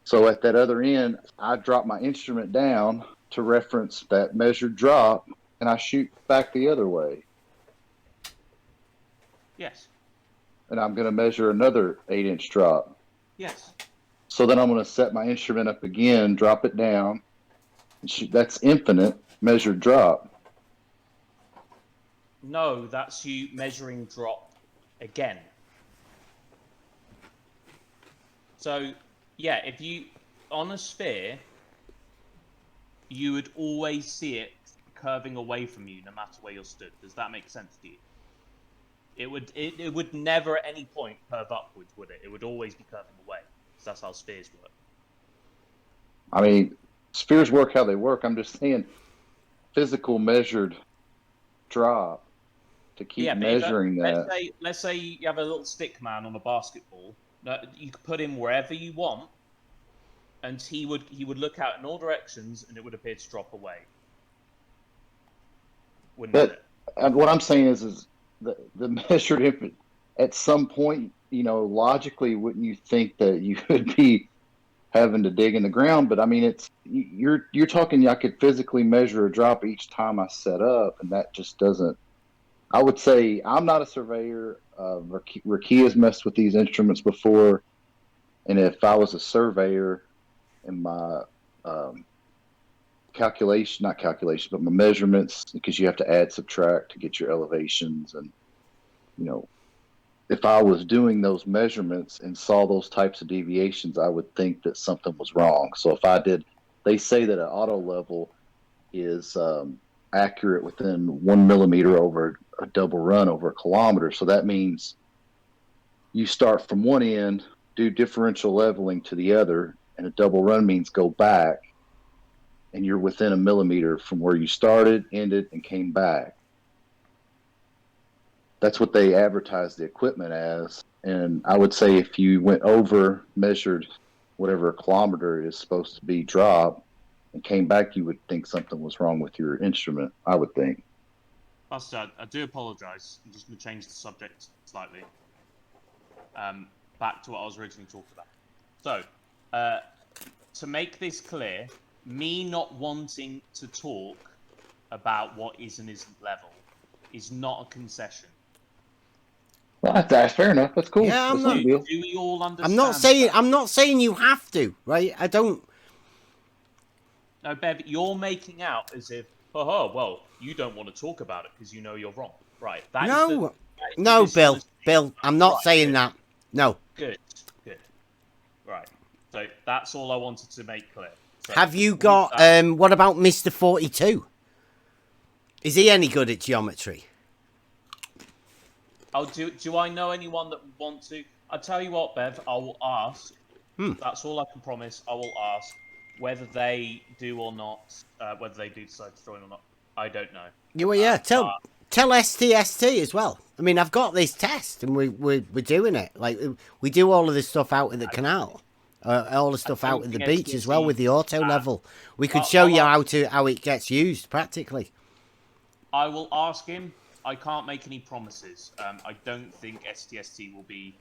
So at that other end, I drop my instrument down to reference that measured drop, and I shoot back the other way. Yes. And I'm going to measure another 8-inch drop. Yes. So then I'm going to set my instrument up again, drop it down. That's infinite measured drop. No, that's you measuring drop again. So, yeah, if you, on a sphere, you would always see it curving away from you no matter where you're stood. Does that make sense to you? It would never at any point curve upwards, would it? It would always be curving away. So that's how spheres work. I mean, spheres work how they work. I'm just saying physical measured drop to keep measuring that. Let's say you have a little stick man on a basketball. You could put him wherever you want, and he would look out in all directions, and it would appear to drop away. Wouldn't it? What I'm saying is the measured at some point, logically, wouldn't you think that you would be having to dig in the ground? But I mean, you're talking. I could physically measure a drop each time I set up, and that just doesn't. I would say I'm not a surveyor. Rakia has messed with these instruments before, and if I was a surveyor, and my not calculation, but my measurements, because you have to add, subtract to get your elevations, and if I was doing those measurements and saw those types of deviations, I would think that something was wrong. So if I did, they say that an auto level is accurate within 1 millimeter over a double run over a kilometer. So that means you start from one end, do differential leveling to the other, and a double run means go back, and you're within a millimeter from where you started, ended, and came back. That's what they advertise the equipment as. And I would say if you went over, measured whatever a kilometer is supposed to be drop, and came back, you would think something was wrong with your instrument, I would think. Buster, I do apologise. I'm just going to change the subject slightly. Back to what I was originally talking about. So, to make this clear, me not wanting to talk about what is and isn't level is not a concession. Well, that's fair enough. That's cool. Yeah, Do we all understand? I'm not saying you have to, right? I don't. No, Bev, you're making out as if, oh, well, you don't want to talk about it because you know you're wrong, right? No, Bill, I'm not saying that. No. Good. Right. So that's all I wanted to make clear. So, have you got? What about Mr. 42? Is he any good at geometry? Oh, do I know anyone that would want to? I'll tell you what, Bev, I will ask. That's all I can promise. I will ask whether they do or not, whether they do decide to join or not. I don't know. Tell STST as well. I mean, I've got this test and we're doing it. Like, we do all of this stuff out at the canal. All the stuff out at the beach as well with the auto level. We could show you how it gets used practically. I will ask him. I can't make any promises. I don't think STST will be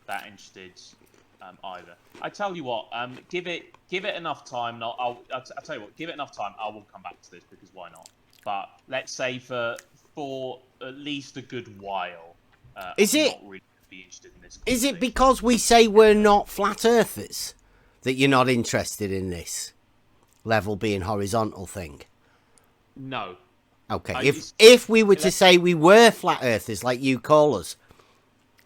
that interested either. I tell you what, give it enough time. And I'll tell you what, give it enough time. I will come back to this because why not? But let's say for at least a good while, is it? Not really be interested in this. Is it because we say we're not flat earthers that you're not interested in this level being horizontal thing? No. Okay, if we were to say we were flat earthers like you call us,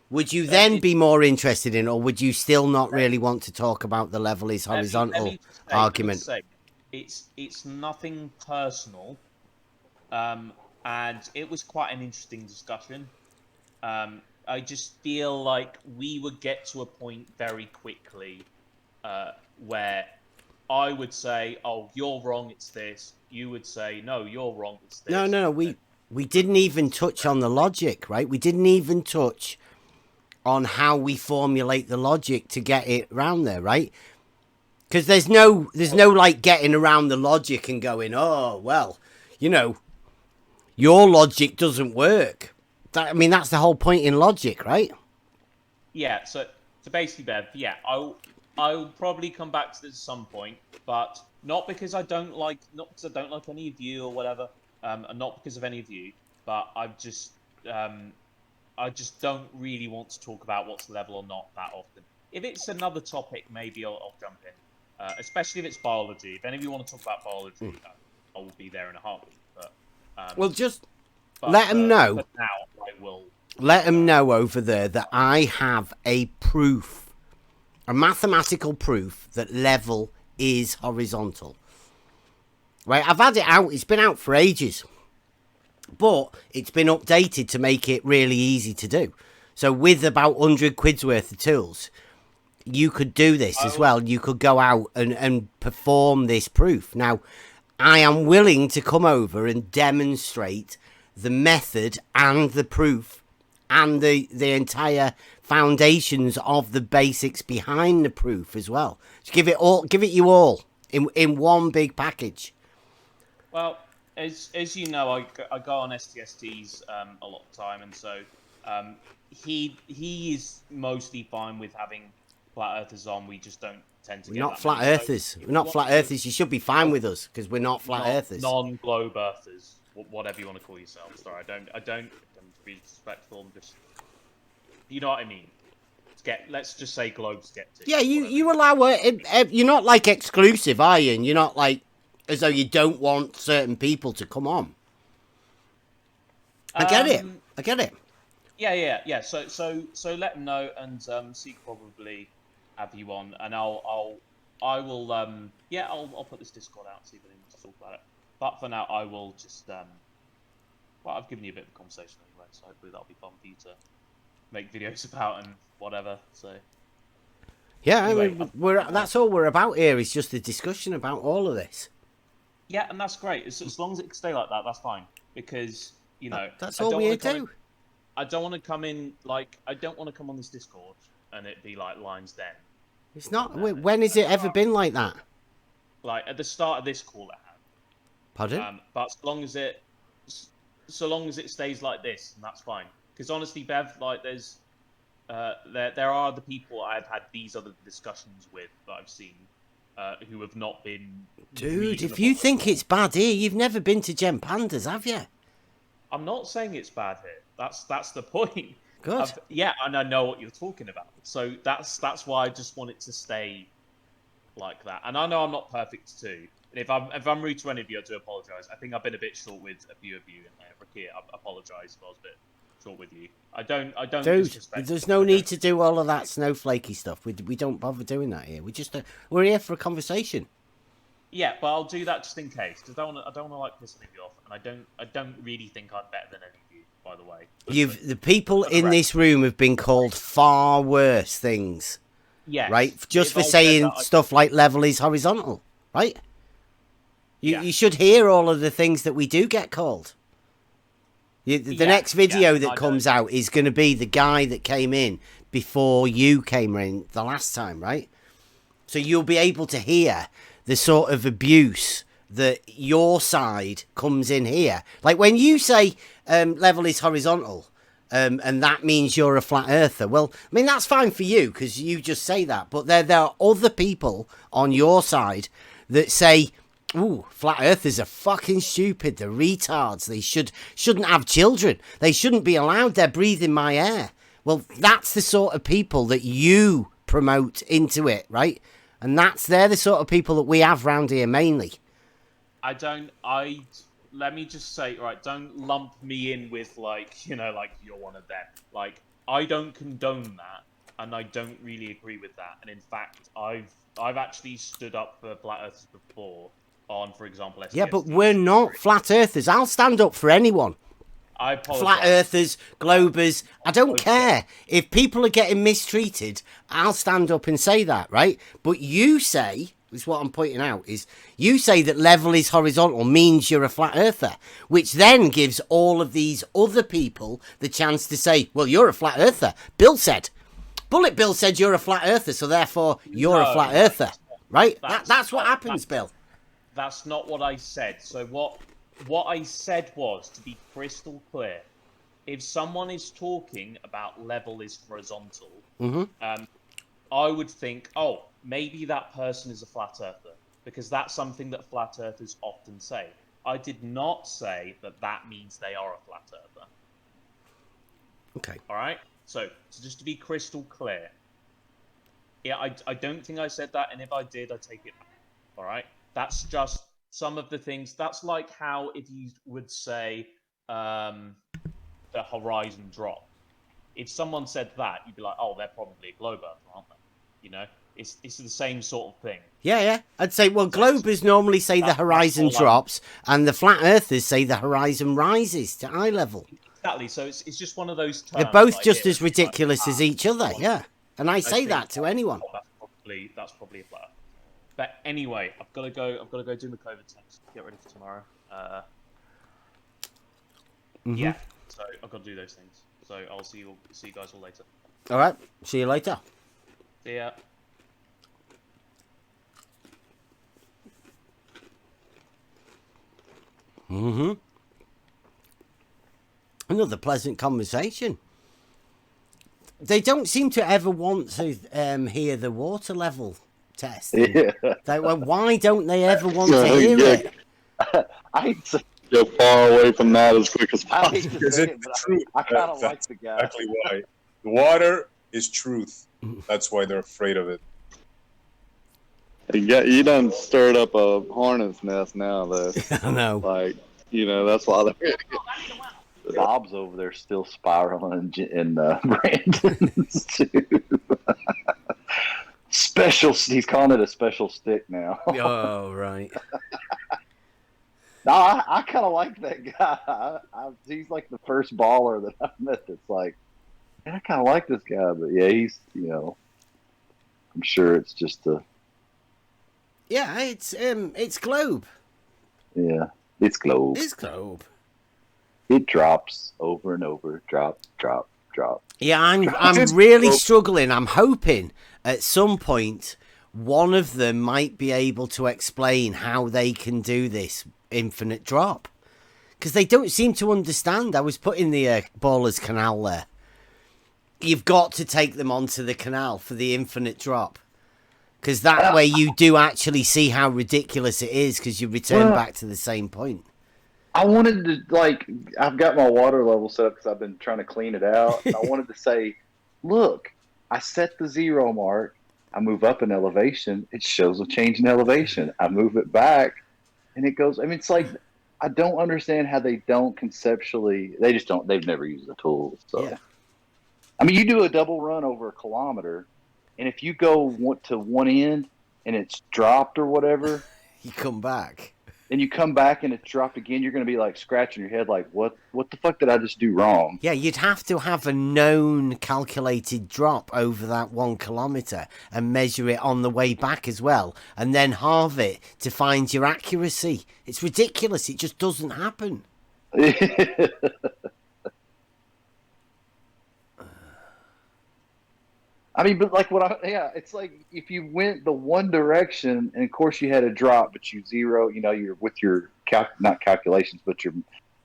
would you then be more interested in, or would you still not really want to talk about the level is horizontal argument? It's nothing personal, and it was quite an interesting discussion. I just feel like we would get to a point very quickly where I would say, "Oh, you're wrong. It's this." You would say, "No, you're wrong. It's this." No. We didn't even touch on the logic, right? We didn't even touch on how we formulate the logic to get it round there, right? Because there's no like getting around the logic and going, "Oh, well, your logic doesn't work." That's the whole point in logic, right? Yeah. So basically, Bev, yeah, I'll probably come back to this at some point, but not because I don't like any of you or whatever, and not because of any of you, but I just don't really want to talk about what's level or not that often. if it's another topic, maybe I'll jump in. Especially if it's biology. If any of you want to talk about biology, I will be there in a heartbeat. But well, just let them know. But now I will. Let them know over there that I have a proof, a mathematical proof that level is horizontal. Right? I've had it out. It's been out for ages. But it's been updated to make it really easy to do. So with about 100 quid's worth of tools, you could do this as well. You could go out and perform this proof. Now, I am willing to come over and demonstrate the method and the proof and the entire foundations of the basics behind the proof as well. Just give it you all in one big package. Well, as you know, I go on STSTs a lot of time, and so he is mostly fine with having flat earthers on. We just don't tend to. We're not flat earthers. We're not flat earthers. You should be fine with us because we're not flat earthers. Non-globe earthers, whatever you want to call yourself. Sorry, I don't be disrespectful. I'm just, you know what I mean. Let's just say globe skeptics. Yeah, you allow it. You're not like exclusive, are you? And you're not like as though you don't want certain people to come on. I get it. Yeah. So let them know, and Seek probably have you on, and I will I'll put this Discord out and see if anyone wants to talk about it. But for now, I will just well, I've given you a bit of a conversation anyway, so hopefully that'll be fun for you to make videos about and whatever. So yeah, anyway, I mean, that's all we're about here is just a discussion about all of this. Yeah, and that's great. As long as it can stay like that, that's fine. Because you know, that's all we do. I don't want to come in I don't want to come on this Discord and it be like lines then. It's not. When has it ever been like that? Like at the start of this call, it had. Pardon? But so long as it stays like this, and that's fine. Because honestly, Bev, like there's there are other people I've had these other discussions with that I've seen who have not been. Dude, if you think it's bad here, you've never been to Gem Pandas, have you? I'm not saying it's bad here. That's the point. Good. Yeah, and I know what you're talking about. So that's why I just want it to stay like that. And I know I'm not perfect too. And if I'm rude to any of you, I do apologise. I think I've been a bit short with a few of you. Rakia, I apologise if I was a bit short with you. I don't. Dude, there's no need to do all of that snowflakey stuff. We don't bother doing that here. We're here for a conversation. Yeah, but I'll do that just in case. Because I don't want to like piss any of you off, and I don't really think I'm better than any of you. By the way, the people in this room have been called far worse things. Yeah. Right, just for saying stuff like level is horizontal. Right. You should hear all of the things that we do get called. The next video that comes out is going to be the guy that came in before you came in the last time, right? So you'll be able to hear the sort of abuse that your side comes in here. Like when you say level is horizontal, and that means you're a flat earther. Well, I mean, that's fine for you because you just say that. But there are other people on your side that say, ooh, flat earthers are fucking stupid. They're retards. They shouldn't have children. They shouldn't be allowed. They're breathing my air. Well, that's the sort of people that you promote into it, right? And they're the sort of people that we have round here mainly. Let me just say, right, don't lump me in with like, you're one of them. Like, I don't condone that, and I don't really agree with that. And in fact, I've actually stood up for flat earthers before on, for example, STST. Yeah, but we're not flat earthers. I'll stand up for anyone. I apologize. Flat earthers, globers, I don't care. If people are getting mistreated, I'll stand up and say that, right? But you say, this is what I'm pointing out, is you say that level is horizontal means you're a flat earther, which then gives all of these other people the chance to say, well, you're a flat earther. Bill said. Bullet Bill said you're a flat earther, so therefore you're a flat earther, right? That's what happens, Bill. That's not what I said. So what I said was, to be crystal clear, if someone is talking about level is horizontal, I would think, oh, maybe that person is a flat earther, because that's something that flat earthers often say. I did not say that means they are a flat earther. Okay. All right? So just to be crystal clear, I don't think I said that, and if I did, I take it back. All right, that's just some of the things. That's like how if you would say the horizon drop. If someone said that, you'd be like, oh, they're probably a globe earther, aren't they? You know, it's the same sort of thing. Yeah. I'd say, well, globers normally say the horizon drops, and the flat earthers say the horizon rises to eye level. Exactly. So it's just one of those terms. They're both just as ridiculous as each other. Yeah, and I say that to anyone. That's probably a flat. But anyway, I've got to go. I've got to go do my COVID test. Get ready for tomorrow. Yeah. So I've got to do those things. So I'll see you guys all later. All right. See you later. See ya. Another pleasant conversation. They don't seem to ever want to hear the water level test. Yeah. Well, why don't they ever want to hear it? I hate to go far away from that as quick as possible. Because it's the truth. I kind of like the guy. Exactly why. The water is truth. That's why they're afraid of it. You done stirred up a hornet's nest now, though. I know. Like, that's why Bob's over there still spiraling in Brandon's too. He's calling it a special stick now. Oh, right. No, I kind of like that guy. He's like the first baller that I've met that's like, man, I kind of like this guy. But yeah, he's, I'm sure it's just a... Yeah, it's globe. Yeah, it's globe. It's globe. It drops over and over. Drop, drop, drop. Yeah, I'm really struggling. I'm hoping at some point one of them might be able to explain how they can do this infinite drop. Because they don't seem to understand. I was putting the Ballers Canal there. You've got to take them onto the canal for the infinite drop. Because that way you do actually see how ridiculous it is, because you return back to the same point. I wanted to, I've got my water level set up because I've been trying to clean it out. I wanted to say, look, I set the 0 mark. I move up in elevation. It shows a change in elevation. I move it back, and it goes. I mean, it's like, I don't understand how they don't conceptually. They just don't. They've never used the tools. So, yeah. I mean, you do a double run over a kilometer, and if you go to one end and it's dropped or whatever, you come back. And you come back and it's dropped again, you're going to be like scratching your head like, what the fuck did I just do wrong? Yeah, you'd have to have a known calculated drop over that 1 kilometer and measure it on the way back as well, and then halve it to find your accuracy. It's ridiculous. It just doesn't happen. I mean, but it's like if you went the one direction, and of course you had a drop, but you zero, you're with your not calculations, but your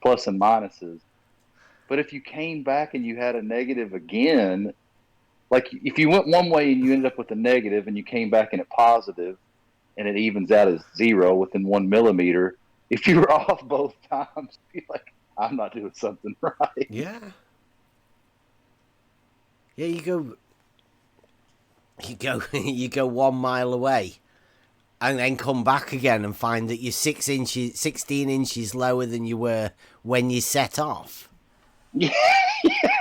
plus and minuses. But if you came back and you had a negative again, like if you went one way and you ended up with a negative, and you came back and it positive, and it evens out as 0 within 1 millimeter. If you were off both times, you'd be like, I'm not doing something right. Yeah. Yeah, you go 1 mile away and then come back again and find that you're 16 inches lower than you were when you set off. Yeah.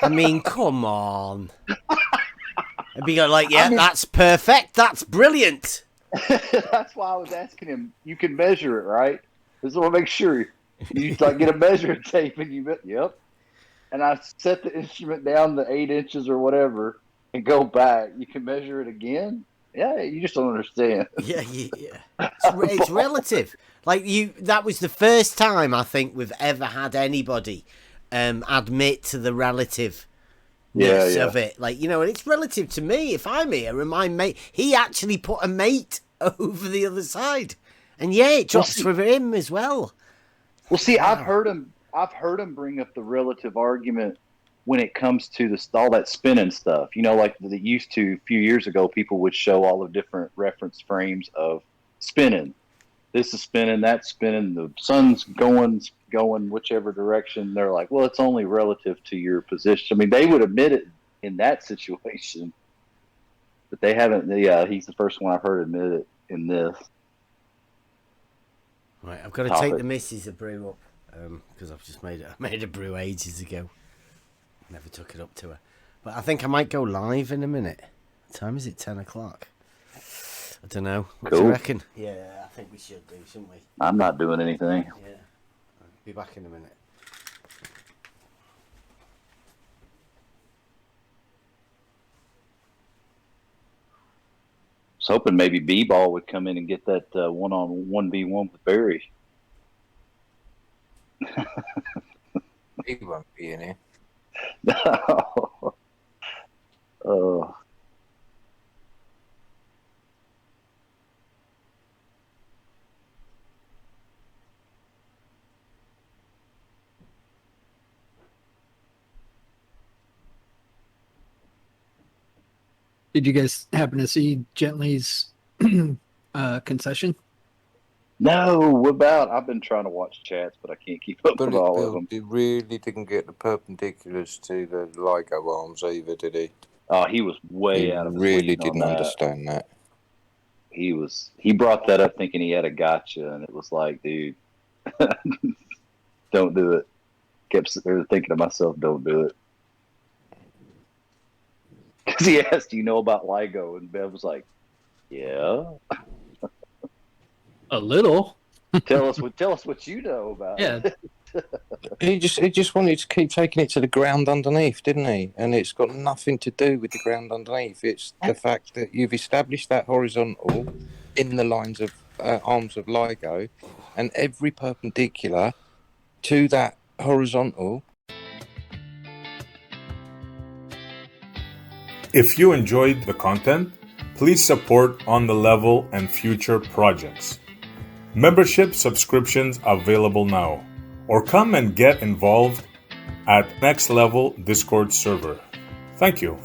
I mean, come on. I'd be going like, that's perfect. That's brilliant. That's why I was asking him. You can measure it, right? Just want to make sure you get a measuring tape and yep. And I set the instrument down to 8 inches or whatever. And go back, you can measure it again. Yeah, you just don't understand. Yeah. It's relative. That was the first time I think we've ever had anybody admit to the relativeness of it. And it's relative to me. If I'm here and my mate, he actually put a mate over the other side, and it drops for him as well. Well, see, I've heard him bring up the relative argument when it comes to all that spinning stuff, like they used to a few years ago, people would show all the different reference frames of spinning. This is spinning, that's spinning, the sun's going whichever direction. They're like, well, it's only relative to your position. I mean, they would admit it in that situation. But they haven't. Yeah, he's the first one I've heard admit it in this. Right, I've got to take the missus a brew up because I've just made a brew ages ago. Never took it up to her, but I think I might go live in a minute. What time is it? 10 o'clock. I don't know. What do you reckon? Yeah, I think we should do, shouldn't we? I'm not doing anything. Yeah, I'll be back in a minute. I was hoping maybe B-Ball would come in and get that 1-on-1v1 with Barry. He won't be in here. No. Oh. Did you guys happen to see Gently's concession? No, what about? I've been trying to watch chats, but I can't keep up with all of them. He really didn't get the perpendiculars to the LIGO arms either, did he? Oh, he was way out of his really league didn't on that. understand that. He brought that up thinking he had a gotcha, and it was like, dude, don't do it. Kept sitting there thinking to myself, don't do it. Because he asked, you know about LIGO? And Bev was like, yeah. A little. Tell us what you know about it. He just wanted to keep taking it to the ground underneath, didn't he? And it's got nothing to do with the ground underneath. It's the fact that you've established that horizontal in the lines of arms of LIGO, and every perpendicular to that horizontal. If you enjoyed the content, please support On the Level and future projects. Membership subscriptions available now, or come and get involved at Next Level Discord server. Thank you.